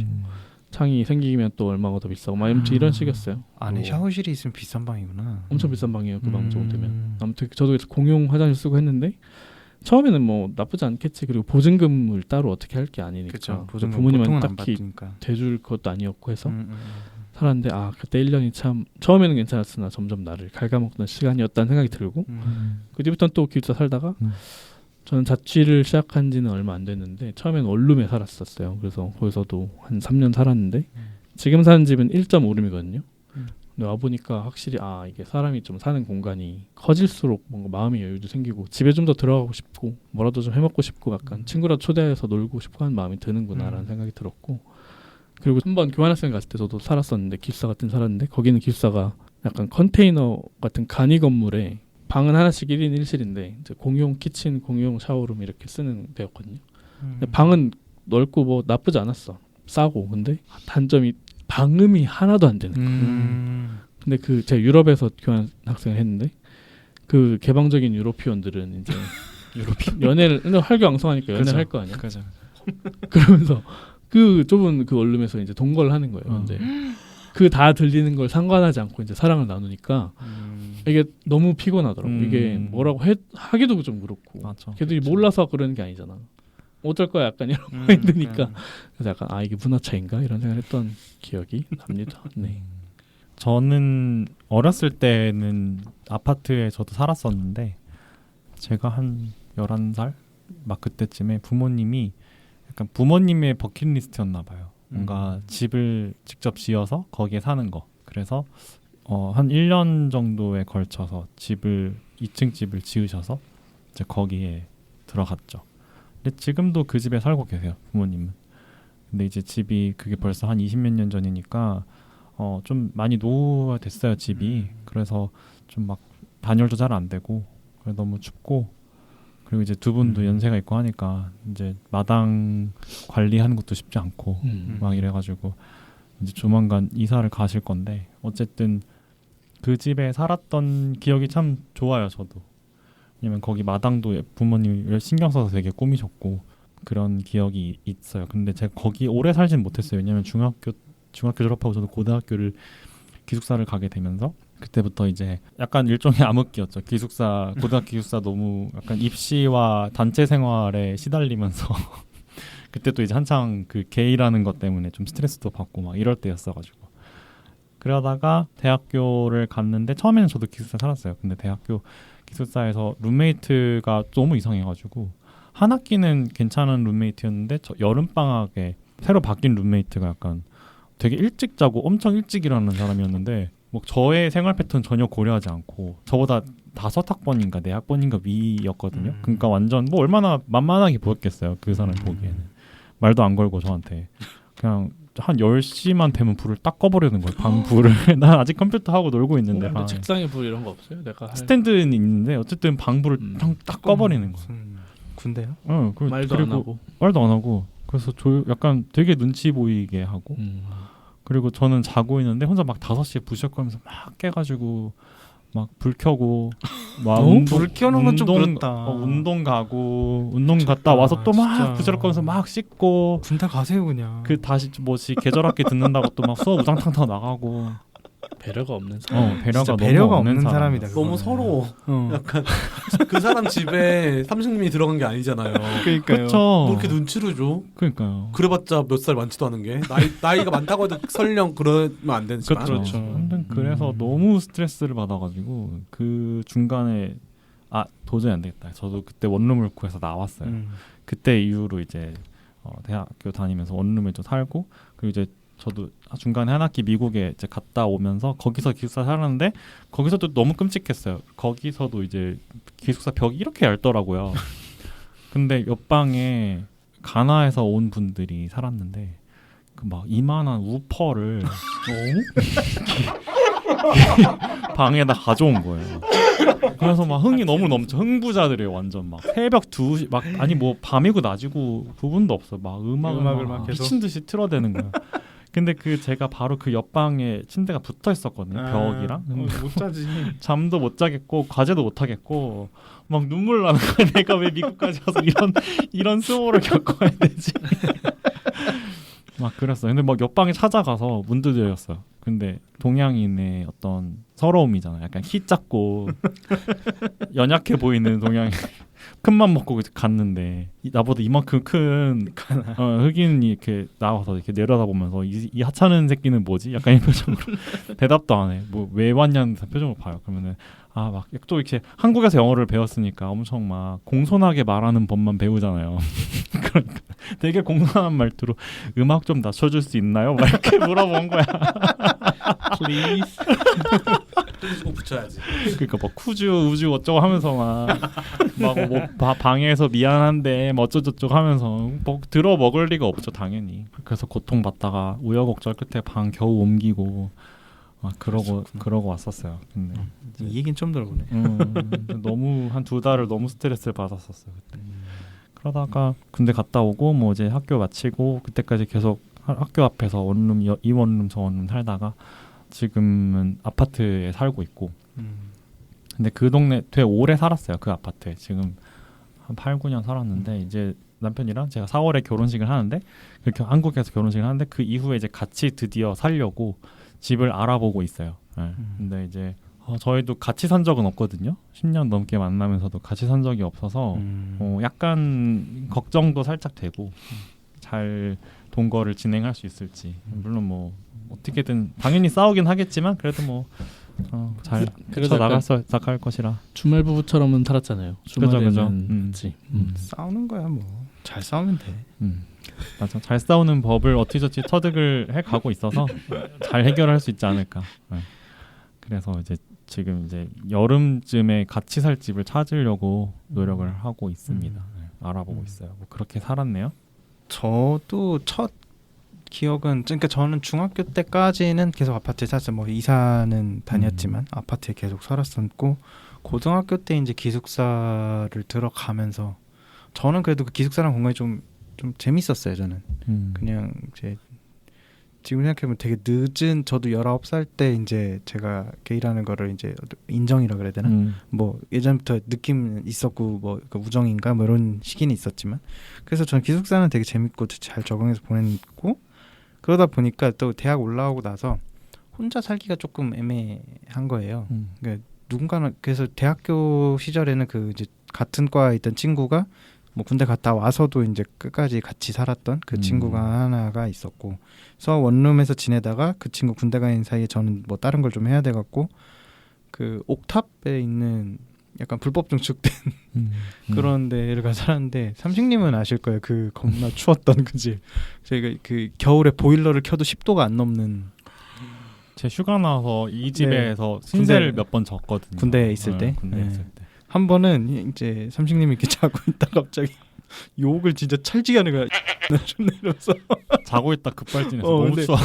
창이 생기면 또 얼마가 더 비싸고 막 이런 식이었어요. 안에 샤워실이 있으면 비싼 방이구나. 엄청 비싼 방이에요. 그 방 정도 되면. 아무튼 저도 그래서 공용 화장실 쓰고 했는데 처음에는 뭐 나쁘지 않겠지. 그리고 보증금을 따로 어떻게 할 게 아니니까. 그렇죠. 부모님은 딱히 대줄 것도 아니었고 해서 살았는데 그때 1년이 참 처음에는 괜찮았으나 점점 나를 갉아먹던 시간이었다는 생각이 들고 그 뒤부터는 또 기숙사 살다가 저는 자취를 시작한 지는 얼마 안 됐는데 처음에는 원룸에 살았었어요. 그래서 거기서도 한 3년 살았는데 지금 사는 집은 1.5룸이거든요. 근데 와 보니까 확실히 이게 사람이 좀 사는 공간이 커질수록 뭔가 마음의 여유도 생기고 집에 좀 더 들어가고 싶고 뭐라도 좀 해먹고 싶고 약간 친구라 초대해서 놀고 싶어 하는 마음이 드는구나라는 생각이 들었고, 그리고 한번 교환학생 갔을 때 저도 살았었는데 기숙사 같은 살았는데 거기는 기숙사가 약간 컨테이너 같은 간이 건물에 방은 하나씩 1인 1실인데 이제 공용 키친, 공용 샤워룸 이렇게 쓰는 데였거든요. 근데 방은 넓고 뭐 나쁘지 않았어. 싸고. 근데 단점이 방음이 하나도 안 되는 거예요. 근데 그 제가 유럽에서 교환 학생을 했는데 그 개방적인 유로피언들은 이제 연애를 활기왕성하니까 연애를 할 거 아니야. 그죠. 그러면서 그 좁은 그 원룸에서 이제 동거를 하는 거예요. 근데 그 다 들리는 걸 상관하지 않고 이제 사랑을 나누니까 이게 너무 피곤하더라고. 이게 뭐라고 하기도 좀 그렇고. 맞아. 걔들이 몰라서 그러는 게 아니잖아. 어쩔 거야 약간 이런 마인드니까. 그래서 약간 이게 문화 차인가 이런 생각을 했던 기억이 납니다. 네. 저는 어렸을 때는 아파트에 저도 살았었는데 제가 한 11살 막 그때쯤에 부모님이 약간 부모님의 버킷리스트였나 봐요. 뭔가 집을 직접 지어서 거기에 사는 거. 그래서 한 1년 정도에 걸쳐서 2층 집을 지으셔서 이제 거기에 들어갔죠. 근데 지금도 그 집에 살고 계세요, 부모님은. 근데 이제 집이 그게 벌써 한 20몇 년 전이니까 좀 많이 노후화됐어요, 집이. 그래서 좀 막 단열도 잘 안 되고 너무 춥고, 그리고 이제 두 분도 연세가 있고 하니까 이제 마당 관리하는 것도 쉽지 않고 막 이래가지고 이제 조만간 이사를 가실 건데, 어쨌든 그 집에 살았던 기억이 참 좋아요, 저도. 왜냐면 거기 마당도 부모님이 신경 써서 되게 꾸미셨고 그런 기억이 있어요. 근데 제가 거기 오래 살진 못했어요. 왜냐면 중학교 졸업하고 저도 고등학교를 기숙사를 가게 되면서 그때부터 이제 약간 일종의 암흑기였죠. 고등학교 기숙사 너무 약간 입시와 단체 생활에 시달리면서 그때 또 이제 한창 그 게이라는 것 때문에 좀 스트레스도 받고 막 이럴 때였어가지고, 그러다가 대학교를 갔는데 처음에는 저도 기숙사 살았어요. 근데 대학교 기숙사에서 룸메이트가 너무 이상해가지고 한 학기는 괜찮은 룸메이트였는데 여름방학에 새로 바뀐 룸메이트가 약간 되게 일찍 자고 엄청 일찍 일어나는 사람이었는데 뭐 저의 생활 패턴 전혀 고려하지 않고 저보다 5학번인가 4학번인가 위였거든요. 그러니까 완전 뭐 얼마나 만만하게 보였겠어요, 그 사람 보기에는. 말도 안 걸고 저한테 그냥 한 10시만 되면 불을 딱 꺼버리는 거예요, 방 불을. 난 아직 컴퓨터 하고 놀고 있는데 근데 방에. 책상에 불 이런 거 없어요? 내가 스탠드는 있는데 어쨌든 방 불을 딱 꺼버리는 거예요. 군대요? 말도 안 하고. 말도 안 하고. 그래서 약간 되게 눈치 보이게 하고. 그리고 저는 자고 있는데 혼자 막 5시에 부시역하면서 막 깨가지고 막 불 켜고 막 불 켜는 건 좀 그렇다. 운동 가고 운동 갔다 와서 또 막 부시역하면서 막 씻고. 군대 가세요 그냥. 그 다시 뭐지 계절학기 듣는다고 또 막 수업 우당탕탕 나가고. 배려가 없는 사람. 배려가 없는 사람이다. 너무 서러워. 약간 그 사람 집에 삼식님이 들어간 게 아니잖아요. 그러니까요. 그렇죠. 뭐 이렇게 눈치를 줘? 그러니까요. 그래봤자 몇 살 많지도 않은 게 나이가 많다고 해도 설령 그러면 안 되지만. 그렇죠. 아무튼 그래서 너무 스트레스를 받아가지고 그 중간에 도저히 안 되겠다. 저도 그때 원룸을 구해서 나왔어요. 그때 이후로 이제 대학교 다니면서 원룸에 좀 살고, 그리고 이제 저도 중간에 한 학기 미국에 이제 갔다 오면서 거기서 기숙사 살았는데 거기서도 너무 끔찍했어요. 거기서도 이제 기숙사 벽이 이렇게 얇더라고요. 근데 옆방에 가나에서 온 분들이 살았는데 그 막 이만한 우퍼를 방에다 가져온 거예요. 그래서 막 흥이 너무 넘쳐. 흥부자들이에요, 완전 막 새벽 2시 막 아니 뭐 밤이고 낮이고 구분도 없어. 막 음악을 막 미친 듯이 틀어대는 거예요. 근데 제가 바로 그 옆방에 침대가 붙어 있었거든요, 벽이랑. 못 자지. 잠도 못 자겠고 과제도 못 하겠고 막 눈물 나는 거야. 내가 왜 미국까지 와서 이런 수모를 겪어야 되지? 막 그랬어요. 근데 막 옆방에 찾아가서 문 두드렸어요. 근데 동양인의 어떤 서러움이잖아요. 약간 키 작고 연약해 보이는 동양인. 큰맘 먹고 갔는데 나보다 이만큼 큰 흑인이 이렇게 나와서 이렇게 내려다보면서 이 하찮은 새끼는 뭐지? 약간 이 표정으로 대답도 안 해. 뭐 왜 왔냐는 표정을 봐요. 그러면은 막 또 이렇게 한국에서 영어를 배웠으니까 엄청 막 공손하게 말하는 법만 배우잖아요. 그러니까 되게 공손한 말투로 음악 좀 낮춰줄 수 있나요? 막 이렇게 물어본 거야. Please. 꼭 붙여야지. 그러니까 뭐 쿠즈 우주 어쩌고 하면서 막뭐 방에서 미안한데 뭐 어쩌고저쩌고 하면서 뭐 들어 먹을 리가 없죠 당연히. 그래서 고통받다가 우여곡절 끝에 방 겨우 옮기고 막 그러고 왔었어요. 근데 이 얘기는 좀 들어보네. 너무 한 2달을 너무 스트레스를 받았었어요 그때. 그러다가 군대 갔다 오고 뭐 이제 학교 마치고 그때까지 계속 학교 앞에서 원룸 이 원룸 저 원룸 살다가 지금은 아파트에 살고 있고. 근데 그 동네 되게 오래 살았어요. 그 아파트에 지금 한 8, 9년 살았는데 이제 남편이랑 제가 4월에 결혼식을 하는데 그렇게 한국에서 결혼식을 하는데 그 이후에 이제 같이 드디어 살려고 집을 알아보고 있어요. 네. 근데 이제 저희도 같이 산 적은 없거든요. 10년 넘게 만나면서도 같이 산 적이 없어서 약간 걱정도 살짝 되고 잘 동거를 진행할 수 있을지. 물론 뭐 어떻게든 당연히 싸우긴 하겠지만 그래도 뭐 잘 그래도 나갈 것이라. 주말 부부처럼은 살았잖아요. 주말에는 그치. 싸우는 거야 뭐. 잘 싸우면 돼. 맞아. 잘 싸우는 법을 어찌저찌 터득을 해가고 있어서 잘 해결할 수 있지 않을까. 네. 그래서 이제 지금 이제 여름쯤에 같이 살 집을 찾으려고 노력을 하고 있습니다. 네. 알아보고 있어요. 뭐 그렇게 살았네요. 저도 첫 기억은 그러니까 저는 중학교 때까지는 계속 아파트에 살았어요. 뭐 이사는 다녔지만 아파트에 계속 살았었고 고등학교 때 이제 기숙사를 들어가면서 저는 그래도 그 기숙사랑 공간이 좀 재밌었어요. 저는 그냥 이제 지금 생각해보면 되게 늦은 저도 19살 때 이제 제가 게이라는 거를 이제 인정이라 그래야 되나? 뭐 예전부터 느낌 있었고 뭐 우정인가 뭐 이런 시기는 있었지만 그래서 저는 기숙사는 되게 재밌고 잘 적응해서 보냈고 그러다 보니까 또 대학 올라오고 나서 혼자 살기가 조금 애매한 거예요. 그러니까 누군가는 그래서 대학교 시절에는 그 이제 같은 과에 있던 친구가 뭐 군대 갔다 와서도 이제 끝까지 같이 살았던 그 친구가 하나가 있었고, 그래서 원룸에서 지내다가 그 친구 군대 가 있는 사이에 저는 뭐 다른 걸 좀 해야 돼갖고 그 옥탑에 있는 약간 불법 증축된 그런 데를 가서 살았는데 삼식님은 아실 거예요. 그 겁나 추웠던 그 집. 저희가 그 겨울에 보일러를 켜도 10도가 안 넘는. 제 휴가 나서 이 집에서 신세를 몇 번 졌거든요. 군대에 있을 때. 군대에 있을 때. 한 번은 이제 삼식님이 이렇게 자고 있다 갑자기 욕을 진짜 찰지게 하는 거야. 좀 내려서 자고 있다 급발진해서 너무 추워.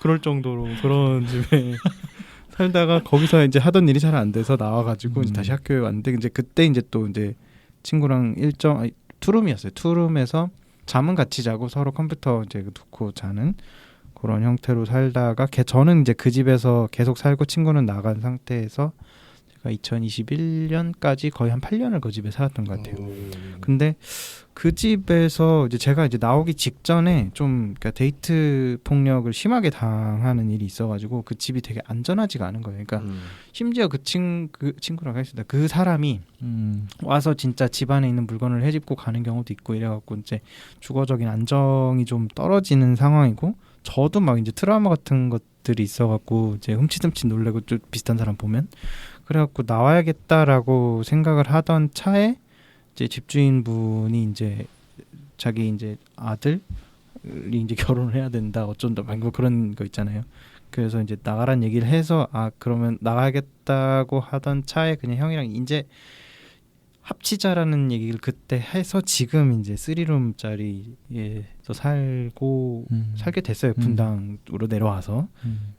그럴 정도로 그런 집에 살다가 거기서 이제 하던 일이 잘 안 돼서 나와가지고 이제 다시 학교에 왔는데 이제 그때 이제 또 이제 친구랑 투룸이었어요. 투룸에서 잠은 같이 자고 서로 컴퓨터 이제 놓고 자는 그런 형태로 살다가 저는 이제 그 집에서 계속 살고 친구는 나간 상태에서 제가 2021년까지 거의 한 8년을 그 집에 살았던 것 같아요. 근데 그 집에서 이제 제가 이제 나오기 직전에 좀 그러니까 데이트 폭력을 심하게 당하는 일이 있어가지고 그 집이 되게 안전하지가 않은 거예요. 그러니까 심지어 그 친구라고 하겠습니다. 그 사람이 와서 진짜 집 안에 있는 물건을 헤집고 가는 경우도 있고 이래갖고 이제 주거적인 안정이 좀 떨어지는 상황이고 저도 막 이제 트라우마 같은 것들이 있어갖고 이제 흠칫흠칫 놀래고 좀 비슷한 사람 보면 그래갖고 나와야겠다라고 생각을 하던 차에 이제 집주인분이 이제 자기 이제 아들이 이제 결혼을 해야 된다 어쩐다 뭐 그런 거 있잖아요. 그래서 이제 나가란 얘기를 해서 그러면 나가야겠다고 하던 차에 그냥 형이랑 이제 합치자라는 얘기를 그때 해서 지금 이제 3룸짜리에서 살게 됐어요. 분당으로 내려와서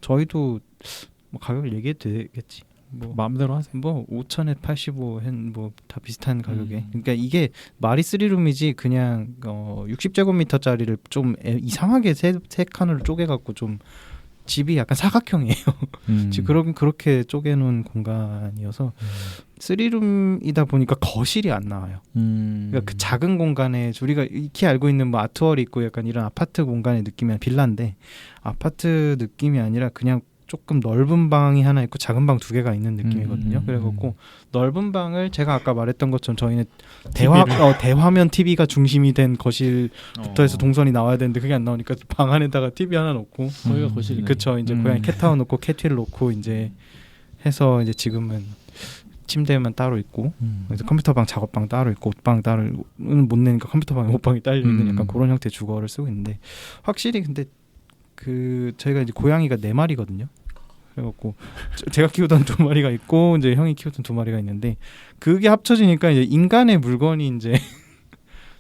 저희도 뭐 가격을 얘기해도 되겠지. 뭐 마음대로 하세요. 뭐 5천에 85 뭐 다 비슷한 가격에. 그러니까 이게 말이 3룸이지 그냥 60제곱미터짜리를 좀 이상하게 세 칸으로 쪼개갖고 좀 집이 약간 사각형이에요. 지금 그렇게 쪼개놓은 공간이어서 3룸이다 보니까 거실이 안 나와요. 그러니까 그 작은 공간에 우리가 익히 알고 있는 뭐 아트월이 있고 약간 이런 아파트 공간의 느낌이 빌라인데 아파트 느낌이 아니라 그냥 조금 넓은 방이 하나 있고 작은 방 2개가 있는 느낌이거든요. 그래갖고 넓은 방을 제가 아까 말했던 것처럼 저희는 대화면 TV가 중심이 된 거실부터 해서 동선이 나와야 되는데 그게 안 나오니까 방 안에다가 TV 하나 놓고 거기가 거실이네. 그쵸. 이제 고양이 캣타워 놓고 캣티를 놓고 이제 해서 이제 지금은 침대만 따로 있고 그래서 컴퓨터방 작업방 따로 있고 옷방 따로는 못 내니까 컴퓨터방에 옷방이 딸려 있는 약간 그런 형태의 주거를 쓰고 있는데 확실히 근데 그 저희가 이제 고양이가 4마리거든요. 그래갖고 제가 키우던 2마리가 있고 이제 형이 키우던 2마리가 있는데 그게 합쳐지니까 이제 인간의 물건이 이제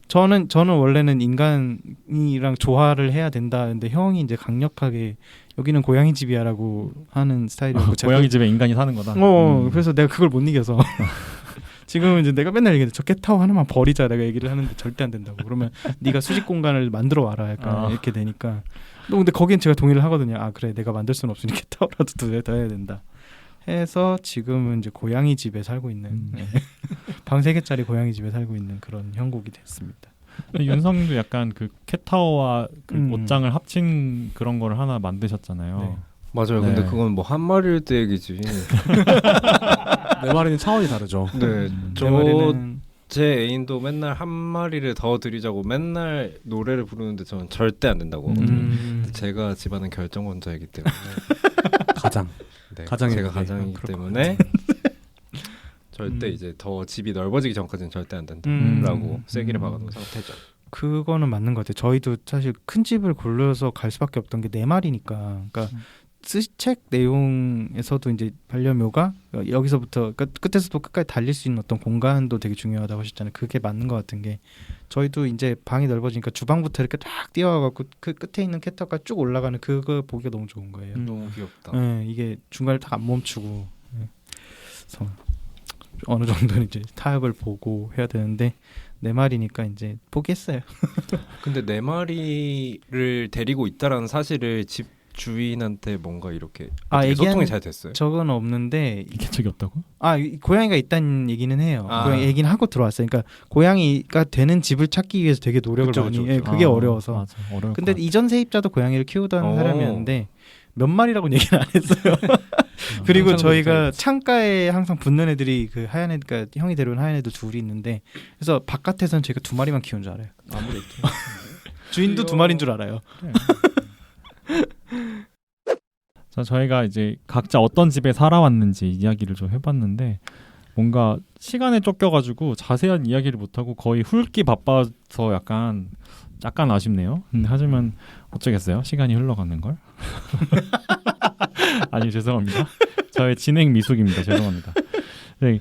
저는 원래는 인간이랑 조화를 해야 된다. 근데 형이 이제 강력하게 여기는 고양이 집이야라고 하는 스타일이고 고양이 집에 인간이 사는 거다. 그래서 내가 그걸 못 이겨서 지금은 이제 내가 맨날 얘기해 저 캣타워 하나만 버리자 내가 얘기를 하는데 절대 안 된다고. 그러면 네가 수직 공간을 만들어 와라 약간 이렇게 되니까. 근데 거긴 제가 동의를 하거든요. 아 그래 내가 만들 수는 없으니 캣타워라도 더 해야 된다. 해서 지금은 이제 고양이 집에 살고 있는 방 3개짜리 고양이 집에 살고 있는 그런 형국이 됐습니다. 윤성도 약간 그 캣타워와 그 옷장을 합친 그런 거를 하나 만드셨잖아요. 네. 맞아요. 네. 근데 그건 뭐 한 마리일 때 얘기지. 4마리는 차원이 다르죠. 네, 내 말에는 제 애인도 맨날 한 마리를 더 드리자고 맨날 노래를 부르는데 저는 절대 안 된다고 하거든요. 근데 제가 집안은 결정권자이기 때문에 가장. 네, 가장이 제가 그게. 가장이기 때문에 절대 이제 더 집이 넓어지기 전까지는 절대 안 된다라고 세기를 박아놓은 상태죠. 그거는 맞는 것 같아요. 저희도 사실 큰 집을 골라서 갈 수밖에 없던 게 4마리니까. 그러니까 책 내용에서도 이제 반려묘가 여기서부터 끝에서도 끝까지 달릴 수 있는 어떤 공간도 되게 중요하다고 하셨잖아요. 그게 맞는 것 같은 게 저희도 이제 방이 넓어지니까 주방부터 이렇게 딱 뛰어가고 그 끝에 있는 캣타워가 쭉 올라가는 그거 보기가 너무 좋은 거예요. 너무 귀엽다. 네, 이게 중간에 딱 안 멈추고 그래서 어느 정도는 이제 타협을 보고 해야 되는데 4마리니까 이제 포기했어요. 근데 4마리를 데리고 있다라는 사실을 집 주인한테 뭔가 이렇게 소통이 잘 됐어요. 적은 없는데 이게 적이 없다고? 고양이가 있다는 얘기는 해요. 아. 고양이 얘기는 하고 들어왔어요. 그러니까 고양이가 되는 집을 찾기 위해서 되게 노력을 그쵸, 많이 그쵸, 예, 그쵸. 그게 어려워서. 맞아, 어려울 근데 것 같아. 이전 세입자도 고양이를 키우던 사람이었는데 몇 마리라고는 얘기는 안 했어요. 그리고 저희가 창가에 항상 붙는 애들이 그 하얀 애, 그러니까 형이 데려온 하얀 애도 둘이 있는데 그래서 바깥에서는 저희가 2마리만 키운 줄 알아요. 아무래도 주인도 2마리인 줄 알아요. 자, 저희가 이제 각자 어떤 집에 살아왔는지 이야기를 좀 해봤는데 뭔가 시간에 쫓겨가지고 자세한 이야기를 못하고 거의 훑기 바빠서 약간 아쉽네요. 근데 하지만 어쩌겠어요. 시간이 흘러가는 걸. 아니 죄송합니다. 저의 진행 미숙입니다. 죄송합니다. 네,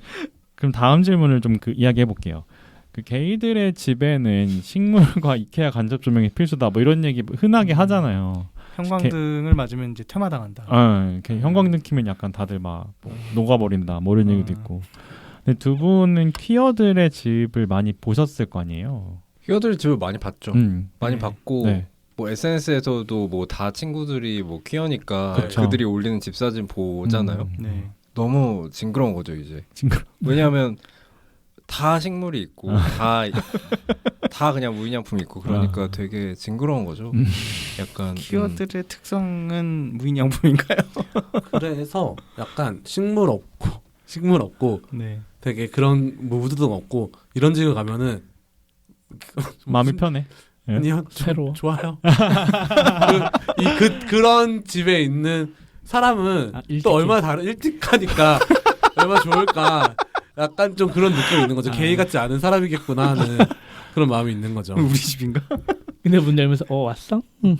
그럼 다음 질문을 좀 이야기해 볼게요. 그 게이들의 집에는 식물과 이케아 간접 조명이 필수다. 뭐 이런 얘기 흔하게 하잖아요. 형광등을 맞으면 이제 퇴마당한다. 이렇게 형광등 키면 약간 다들 막 뭐 녹아버린다. 뭐 이런 얘기도 있고. 근데 두 분은 퀴어들의 집을 많이 보셨을 거 아니에요. 퀴어들 집을 많이 봤죠. 많이 네. 봤고 네. 뭐 SNS에서도 뭐 다 친구들이 뭐 퀴어니까 그쵸. 그들이 올리는 집 사진 보잖아요. 네. 너무 징그러운 거죠 이제. 징그러. 왜냐하면 다 식물이 있고 다 그냥 무인양품이 있고 그러니까 되게 징그러운 거죠. 약간 퀴어들의 특성은 무인양품인가요? 그래서 약간 식물 없고 네. 되게 그런 무드등 없고 이런 집에 가면은 마음이 편해. 예? 아니요 새로워. 좋아요. 그런 집에 있는 사람은 일찍 또 얼마나 다른 일찍하니까 얼마나 좋을까. 약간 좀 그런 느낌이 있는 거죠. 게이 같지 않은 사람이겠구나 하는 그런 마음이 있는 거죠. 우리 집인가? 근데 문 열면서 왔어? 응.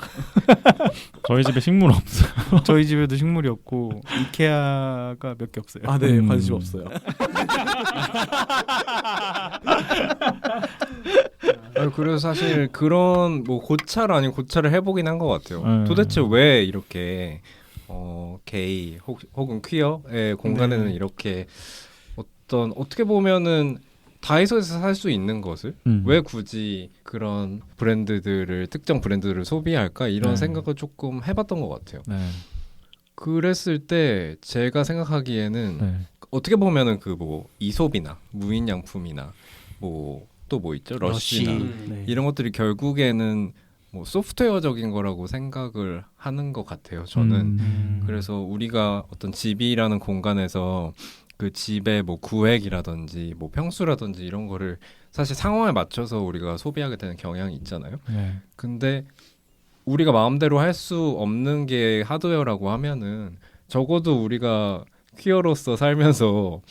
저희 집에 식물 없어요. 저희 집에도 식물이 없고 이케아가 몇 개 없어요. 아, 네, 관심 없어요. 그래서 사실 그런 뭐 고찰 아닌 고찰을 해보긴 한 것 같아요. 도대체 왜 이렇게 게이 혹은 퀴어의 공간에는 이렇게 어떻게 보면은 다이소에서 살 수 있는 것을 왜 굳이 그런 브랜드들을 특정 브랜드를 소비할까 이런 생각을 조금 해봤던 것 같아요. 네. 그랬을 때 제가 생각하기에는 어떻게 보면은 그 뭐 이솝이나 무인양품이나 뭐 또 뭐 있죠 러쉬나 네. 이런 것들이 결국에는 뭐 소프트웨어적인 거라고 생각을 하는 것 같아요. 저는 그래서 우리가 어떤 집이라는 공간에서 그 집의 뭐 구획이라든지 뭐 평수라든지 이런 거를 사실 상황에 맞춰서 우리가 소비하게 되는 경향이 있잖아요. 네. 근데 우리가 마음대로 할 수 없는 게 하드웨어라고 하면은 적어도 우리가 퀴어로서 살면서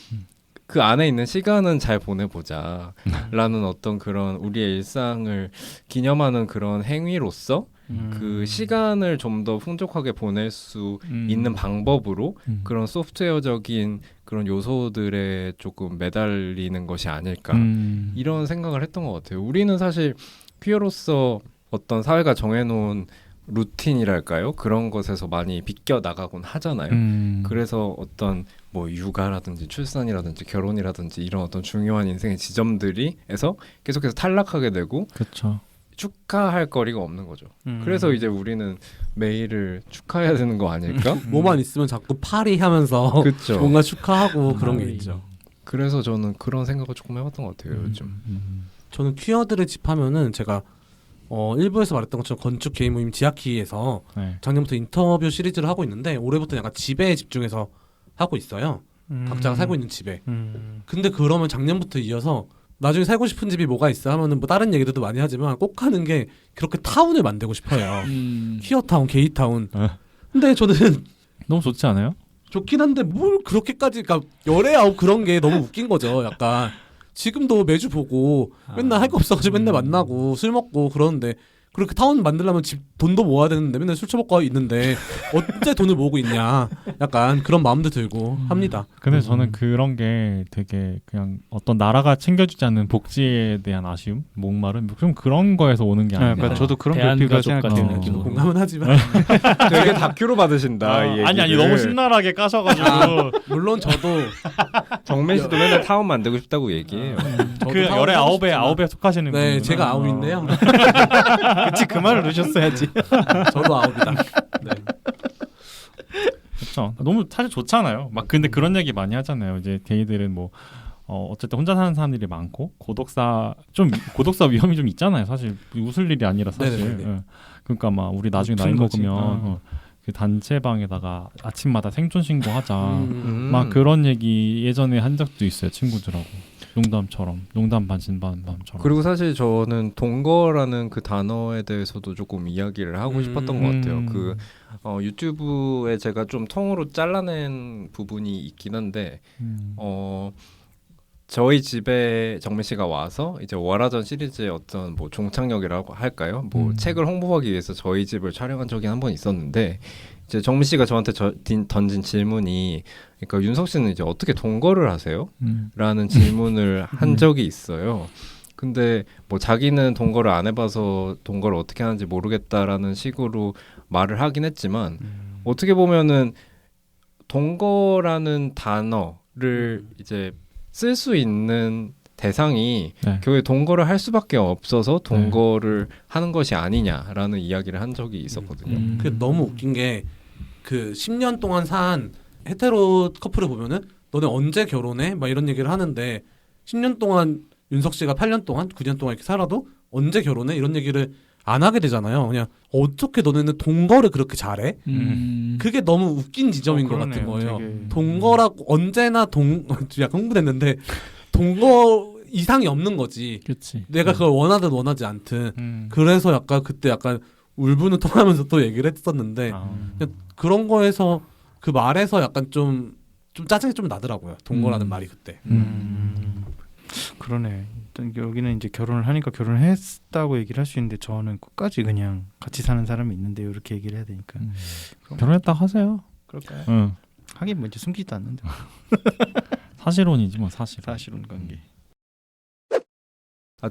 그 안에 있는 시간은 잘 보내보자라는 어떤 그런 우리의 일상을 기념하는 그런 행위로서 그 시간을 좀 더 풍족하게 보낼 수 있는 방법으로 그런 소프트웨어적인 그런 요소들에 조금 매달리는 것이 아닐까 이런 생각을 했던 것 같아요. 우리는 사실 퀴어로서 어떤 사회가 정해놓은 루틴이랄까요? 그런 것에서 많이 비껴 나가곤 하잖아요. 그래서 어떤 뭐 육아라든지 출산이라든지 결혼이라든지 이런 어떤 중요한 인생의 지점들이에서 계속해서 탈락하게 되고 그렇죠. 축하할 거리가 없는 거죠. 그래서 이제 우리는 매일을 축하해야 되는 거 아닐까? 뭐만 있으면 자꾸 파리 하면서 그렇죠. 뭔가 축하하고 그런 게 있죠. 그래서 저는 그런 생각을 조금 해봤던 것 같아요. 요즘. 저는 퀴어들을 짚하면은 제가 일부에서 말했던 것처럼 건축 개인 모임 지하키에서 네. 작년부터 인터뷰 시리즈를 하고 있는데 올해부터 약간 집에 집중해서 하고 있어요. 각자가 살고 있는 집에. 근데 그러면 작년부터 이어서 나중에 살고 싶은 집이 뭐가 있어 하면은 뭐 다른 얘기들도 많이 하지만 꼭 하는 게 그렇게 타운을 만들고 싶어요. 퀴어타운, 게이타운. 근데 저는 너무 좋지 않아요? 좋긴 한데 뭘 그렇게까지 그러니까 열애 아홉 그런 게 너무 웃긴 거죠. 약간 지금도 매주 보고 맨날 할 거 없어가지고 맨날 만나고 술 먹고 그러는데 그렇게 타운 만들려면 집 돈도 모아야 되는데 맨날 술 처먹고 있는데 언제 돈을 모으고 있냐 약간 그런 마음도 들고 합니다. 근데 저는 그런 게 되게 그냥 어떤 나라가 챙겨주지 않는 복지에 대한 아쉬움, 목마름 좀 그런 거에서 오는 게 아닌가. 그러니까 저도 그런 대한 결핍을 가족 같은 생각해요. 느낌으로. 공감은 하지만 되게 다큐로 받으신다. 이 아니 얘기를. 너무 신랄하게 까셔가지고 물론 저도 정민 씨도 맨날 타운 만들고 싶다고 얘기해요. 그 열의 아홉에 속하시는 네 분이구나. 제가 아홉인데요. 그치 그 말을 넣으셨어야지. 저도 아홉이다. 네. 그렇죠. 너무 사실 좋잖아요. 막 근데 그런 얘기 많이 하잖아요. 이제 게이들은 뭐 어쨌든 혼자 사는 사람들이 많고 고독사 위험이 좀 있잖아요. 사실 웃을 일이 아니라 사실. 네네네. 예. 그러니까 막 우리 나중에 나이 웃긴 거지. 먹으면 그 단체방에다가 아침마다 생존 신고하자. 막 음. 그런 얘기 예전에 한 적도 있어요. 친구들하고 농담처럼 농담 반 진담처럼. 그리고 사실 저는 동거라는 그 단어에 대해서도 조금 이야기를 하고 싶었던 것 같아요. 그 유튜브에 제가 좀 통으로 잘라낸 부분이 있긴 한데 저희 집에 정민 씨가 와서 이제 월화전 시리즈의 어떤 뭐 종착역이라고 할까요? 뭐 책을 홍보하기 위해서 저희 집을 촬영한 적이 한 번 있었는데 이제 정민 씨가 저한테 던진 질문이 그러니까 윤석 씨는 이제 어떻게 동거를 하세요? 라는 질문을 한 적이 있어요. 근데 뭐 자기는 동거를 안 해봐서 동거를 어떻게 하는지 모르겠다라는 식으로 말을 하긴 했지만 어떻게 보면은 동거라는 단어를 이제 쓸 수 있는 대상이 네. 교회 동거를 할 수밖에 없어서 동거를 하는 것이 아니냐라는 이야기를 한 적이 있었거든요. 그게 너무 웃긴 게 그 10년 동안 산 헤테로 커플을 보면은 너네 언제 결혼해? 막 이런 얘기를 하는데 10년 동안 윤석 씨가 8년 동안 9년 동안 이렇게 살아도 언제 결혼해? 이런 얘기를 안 하게 되잖아요. 그냥 어떻게 너네는 동거를 그렇게 잘해? 그게 너무 웃긴 지점인 것 같은 거예요. 동거라고 언제나 약간 흥분했는데 동거 이상이 없는 거지. 그렇지. 내가 그걸 원하든 원하지 않든. 그래서 약간 그때 약간 울분을 토하면서 또 얘기를 했었는데 그냥 그런 거에서 그 말에서 약간 좀 짜증이 좀 나더라고요. 동거라는 말이 그때. 그러네. 일단 여기는 이제 결혼을 하니까 결혼을 했다고 얘기를 할 수 있는데 저는 끝까지 그냥 같이 사는 사람이 있는데요. 이렇게 얘기를 해야 되니까. 결혼했다 하세요. 그럴까요? 응. 하긴 뭐 이제 숨기지도 않는데. 사실혼이지 뭐 사실. 사실은 관계.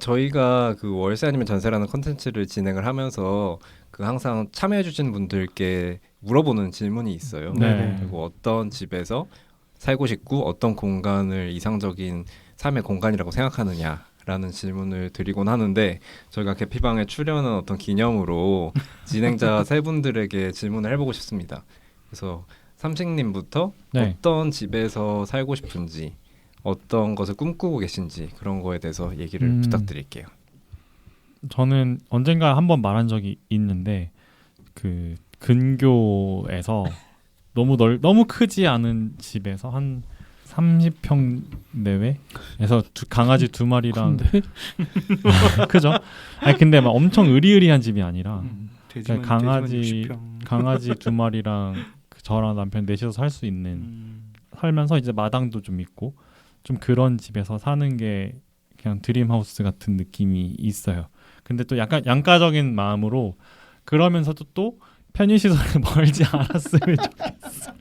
저희가 그 월세 아니면 전세라는 컨텐츠를 진행을 하면서 그 항상 참여해 주신 분들께 물어보는 질문이 있어요. 네. 그리고 어떤 집에서 살고 싶고 어떤 공간을 이상적인 삶의 공간이라고 생각하느냐라는 질문을 드리곤 하는데 저희가 개피방에 출연한 어떤 기념으로 진행자 세 분들에게 질문을 해보고 싶습니다. 그래서 삼식님부터 네. 어떤 집에서 살고 싶은지 어떤 것을 꿈꾸고 계신지 그런 거에 대해서 얘기를 부탁드릴게요. 저는 언젠가 한번 말한 적이 있는데 그 근교에서 너무 크지 않은 집에서 한 30평 내외에서 강아지 2마리랑 크죠? 아니 근데 막 엄청 으리으리한 집이 아니라 돼지만, 강아지 2마리랑 저랑 남편 넷이서 살 수 있는 살면서 이제 마당도 좀 있고 좀 그런 집에서 사는 게 그냥 드림하우스 같은 느낌이 있어요. 근데 또 약간 양가적인 마음으로 그러면서도 또 편의시설을 멀지 않았으면 좋겠어.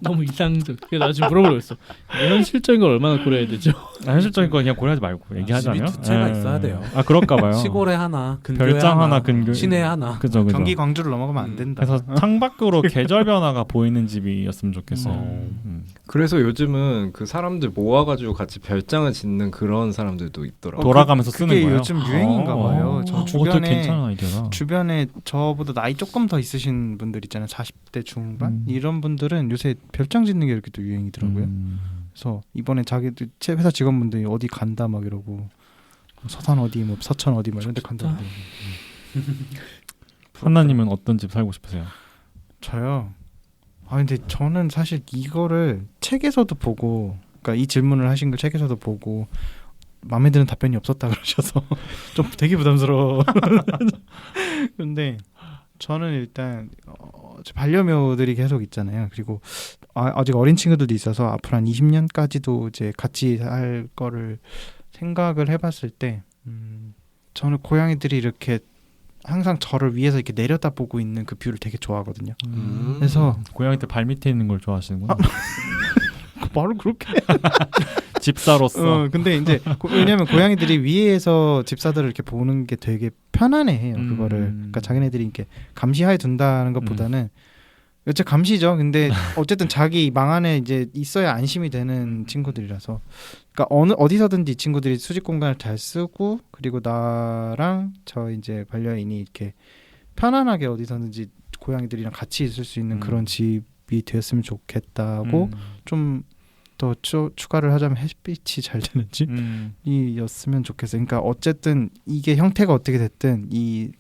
너무 이상적. 그래서 나 지금 물어보려고 했어. 현실적인 걸 얼마나 고려해야 되죠? 현실적인 거 그냥 고려하지 말고 얘기하자면 집이 두 채가 예. 있어야 돼요. 아 그럴까 봐요. 시골에 하나, 근교에 별장 하나, 근교 시내에 하나. 그죠. 경기 광주를 넘어가면 안 된다. 그래서 창밖으로 계절 변화가 보이는 집이었으면 좋겠어요. 그래서 요즘은 그 사람들 모아가지고 같이 별장을 짓는 그런 사람들도 있더라고요. 돌아가면서 쓰는 그게 거예요. 요즘 유행인가 봐요. 저 그것도 주변에 괜찮은 아이디어다. 주변에 저보다 나이 조금 더 있으신 분들 있잖아요. 40대 중반 이런 분들은 요새 별장 짓는 게 이렇게 또 유행이더라고요. 그래서 이번에 자기들 회사 직원분들이 어디 간다 막 이러고 서산 어디 뭐 서천 어디 막 이런 데 간다. 한나님은 어떤 집 살고 싶으세요? 저요. 아 근데 저는 사실 이거를 책에서도 보고, 그러니까 이 질문을 하신 걸 책에서도 보고 마음에 드는 답변이 없었다 그러셔서 좀 되게 부담스러워. 근데 저는 일단 반려묘들이 계속 있잖아요. 그리고 아직 어린 친구들도 있어서 앞으로 한 20년까지도 이제 같이 할 거를 생각을 해봤을 때 저는 고양이들이 이렇게 항상 저를 위에서 이렇게 내려다보고 있는 그 뷰를 되게 좋아하거든요. 그래서 고양이들 발 밑에 있는 걸 좋아하시는구나. 말을 그렇게 집사로서. 근데 이제 왜냐면 고양이들이 위에서 집사들을 이렇게 보는 게 되게 편안해해요. 그거를. 그러니까 자기네들이 이렇게 감시하에 둔다는 것보다는 여태 감시죠. 근데 어쨌든 자기 망 안에 이제 있어야 안심이 되는 친구들이라서. 그러니까 어디서든지 이 친구들이 수직 공간을 잘 쓰고, 그리고 나랑 저 이제 반려인이 이렇게 편안하게 어디서든지 고양이들이랑 같이 있을 수 있는 그런 집이 되었으면 좋겠다고 좀 더 추가를 하자면 햇빛이 잘 되는 집이었으면 좋겠어요. 그러니까 어쨌든 이게 형태가 어떻게 됐든 이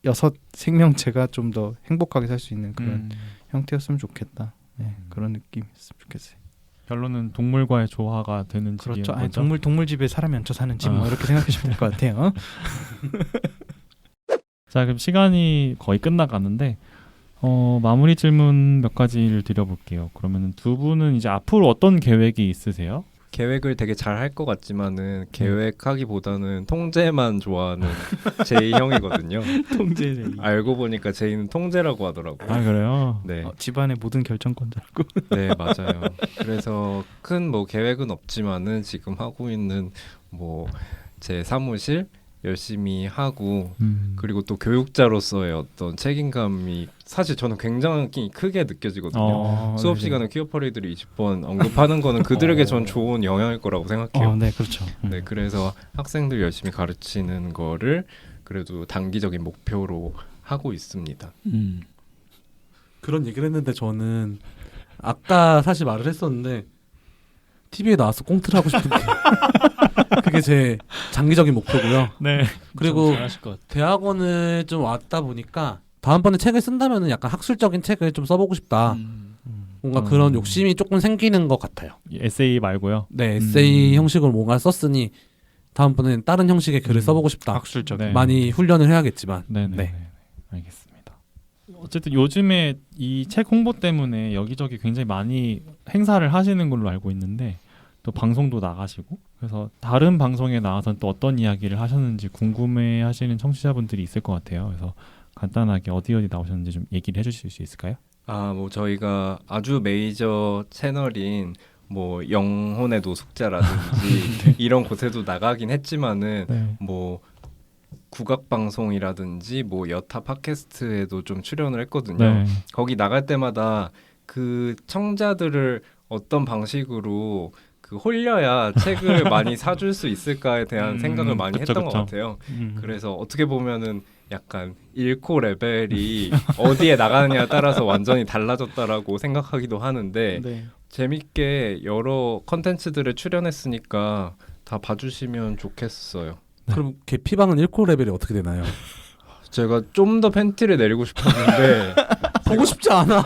6 생명체가 좀 더 행복하게 살 수 있는 그런 형태였으면 좋겠다. 네, 그런 느낌이었으면 좋겠어요. 결론은 동물과의 조화가 되는 집인 그렇죠. 거죠. 아니, 동물 집에 사람이 얹혀 사는 집 뭐 이렇게 생각하시면 될 것 같아요. 자, 그럼 시간이 거의 끝나가는데 마무리 질문 몇 가지를 드려볼게요. 그러면 두 분은 이제 앞으로 어떤 계획이 있으세요? 계획을 되게 잘 할 것 같지만은 계획하기보다는 통제만 좋아하는 제이 형이거든요. 통제 제이. 알고 보니까 제이는 통제라고 하더라고요. 아 그래요? 네, 집안의 모든 결정권자라고. 네 맞아요. 그래서 큰 뭐 계획은 없지만은 지금 하고 있는 뭐 제 사무실 열심히 하고 그리고 또 교육자로서의 어떤 책임감이 사실 저는 굉장히 크게 느껴지거든요. 수업 시간에 퀴어 퍼레이드를 20번 언급하는 거는 그들에게 전 좋은 영향일 거라고 생각해요. 네, 그렇죠. 네, 그래서 학생들 열심히 가르치는 거를 그래도 단기적인 목표로 하고 있습니다. 그런 얘기를 했는데 저는 아까 사실 말을 했었는데 TV에 나와서 꽁트를 하고 싶은 게 그게 제 장기적인 목표고요. 네. 그리고 잘하실 것 같아요. 대학원을 좀 왔다 보니까 다음번에 책을 쓴다면은 약간 학술적인 책을 좀 써보고 싶다. 뭔가 그런 욕심이 조금 생기는 것 같아요. 에세이 말고요. 네, 에세이 형식으로 뭔가 썼으니 다음번에는 다른 형식의 글을 써보고 싶다. 학술적인. 네. 많이 훈련을 해야겠지만. 네네. 네. 알겠습니다. 어쨌든 요즘에 이 책 홍보 때문에 여기저기 굉장히 많이 행사를 하시는 걸로 알고 있는데 또 방송도 나가시고 그래서 다른 방송에 나와서 또 어떤 이야기를 하셨는지 궁금해하시는 청취자분들이 있을 것 같아요. 그래서 간단하게 어디 나오셨는지 좀 얘기를 해주실 수 있을까요? 뭐 저희가 아주 메이저 채널인 뭐 영혼의 노숙자라든지 이런 곳에도 나가긴 했지만은 네. 뭐 국악 방송이라든지 뭐 여타 팟캐스트에도 좀 출연을 했거든요. 네. 거기 나갈 때마다 그 청자들을 어떤 방식으로 그 홀려야 책을 많이 사줄 수 있을까에 대한 생각을 많이 그쵸, 했던 그쵸. 것 같아요. 그래서 어떻게 보면은 약간 읽고 레벨이 어디에 나가느냐에 따라서 완전히 달라졌다라고 생각하기도 하는데 네. 재밌게 여러 컨텐츠들에 출연했으니까 다 봐주시면 좋겠어요. 그럼 개피방은 1코 레벨이 어떻게 되나요? 제가 좀 더 팬티를 내리고 싶었는데 보고 싶지 않아.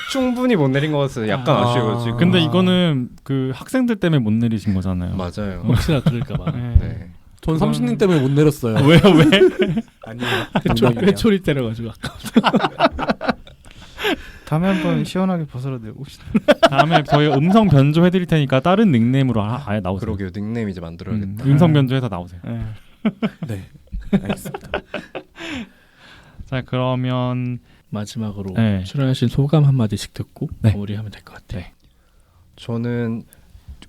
충분히 못 내린 것 같아서 약간 아쉬워요 지금. 근데 이거는 그 학생들 때문에 못 내리신 거잖아요. 맞아요. 혹시나 그럴까봐. 네. 전 30님 때문에 못 내렸어요. 왜요? 왜? 아니요. 회초리 때려가지고. 다음에 한번 시원하게 벗어라 내고 다음에 저희 음성 변조해 드릴 테니까 다른 닉네임으로 아예 나오세요. 그러게요. 닉네임 이제 만들어야겠다. 음성 변조해서 나오세요. 네. 알겠습니다. 자, 그러면 마지막으로 네. 출연하신 소감 한 마디씩 듣고 네. 마무리하면 될 것 같아요. 저는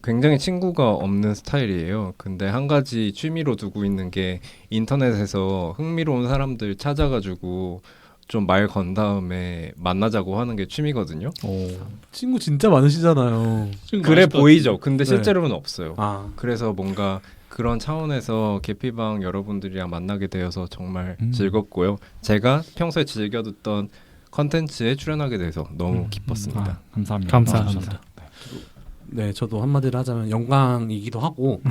굉장히 친구가 없는 스타일이에요. 근데 한 가지 취미로 두고 있는 게 인터넷에서 흥미로운 사람들 찾아가지고 좀 말 건 다음에 만나자고 하는 게 취미거든요. 친구 진짜 많으시잖아요. 그래 보이죠. 근데 네. 실제로는 없어요. 아, 그래서 뭔가 그런 차원에서 계피방 여러분들이랑 만나게 되어서 정말 즐겁고요. 제가 평소에 즐겨 듣던 컨텐츠에 출연하게 돼서 너무 기뻤습니다. 아, 감사합니다. 감사합니다. 네, 저도 한마디를 하자면 영광이기도 하고,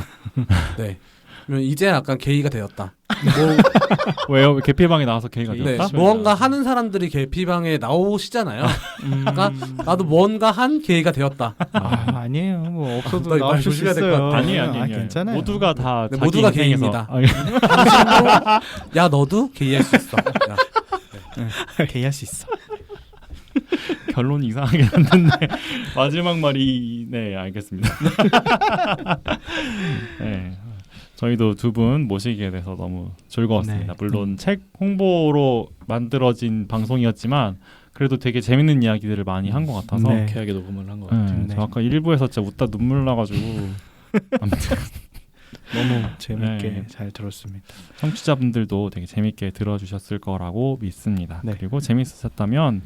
네, 그러면 이제 약간 게이가 되었다. 왜요? 계피방에 나와서 게이가 네, 되었다? 뭔가 하는 사람들이 게이방에 나오시잖아요. 그러니까 나도 뭔가 한 게이가 되었다. 아니에요. 뭐 없어도 너 이거 나오실 수 조심해야 될것 있어요. 같아. 아니에요. 괜찮아요. 모두가 다 네, 자기 모두가 인생에서 게이입니다. 야, 너도 게이할 수 있어. 야, 게이할 수 있어. 결론이 이상하게 났는데 마지막 말이 네 알겠습니다. 네, 저희도 두 분 모시게 돼서 너무 즐거웠습니다. 네. 물론 책 홍보로 만들어진 방송이었지만 그래도 되게 재밌는 이야기들을 많이 한 것 같아서 네. 유쾌하게 녹음을 한 것 네, 같아요. 네. 저 아까 일부에서 진짜 웃다 눈물 나가지고 아무튼 너무 재밌게 네. 잘 들었습니다. 청취자분들도 되게 재밌게 들어주셨을 거라고 믿습니다. 네. 그리고 재밌으셨다면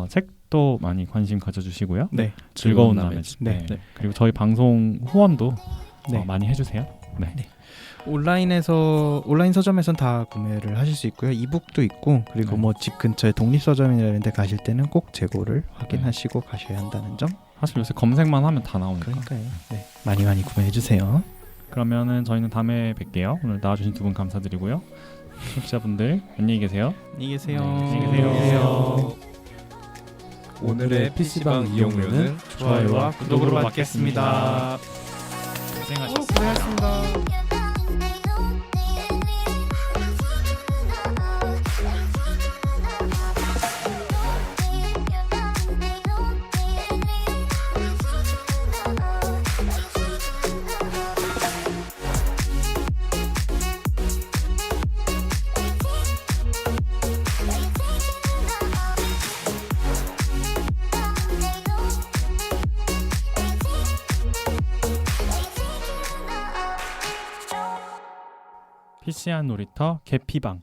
책도 많이 관심 가져주시고요. 네. 즐거운 남의 남의 집. 집. 네. 네. 그리고 저희 방송 후원도 네. 많이 해주세요. 네. 온라인 서점에선 다 구매를 하실 수 있고요. 이북도 있고 그리고 네. 뭐 집 근처에 독립 서점이라는 데 가실 때는 꼭 재고를 확인하시고 가셔야 한다는 점. 사실 요새 검색만 하면 다 나오니까. 그러니까요. 네. 많이 구매해 주세요. 그러면은 저희는 다음에 뵐게요. 오늘 나와주신 두 분 감사드리고요. 청취자분들 안녕히 계세요. 안녕히 계세요. 안녕히 계세요. 오늘의 PC방 이용료는 좋아요와 구독으로 받겠습니다. 고생하셨습니다. PC한 놀이터 개피방.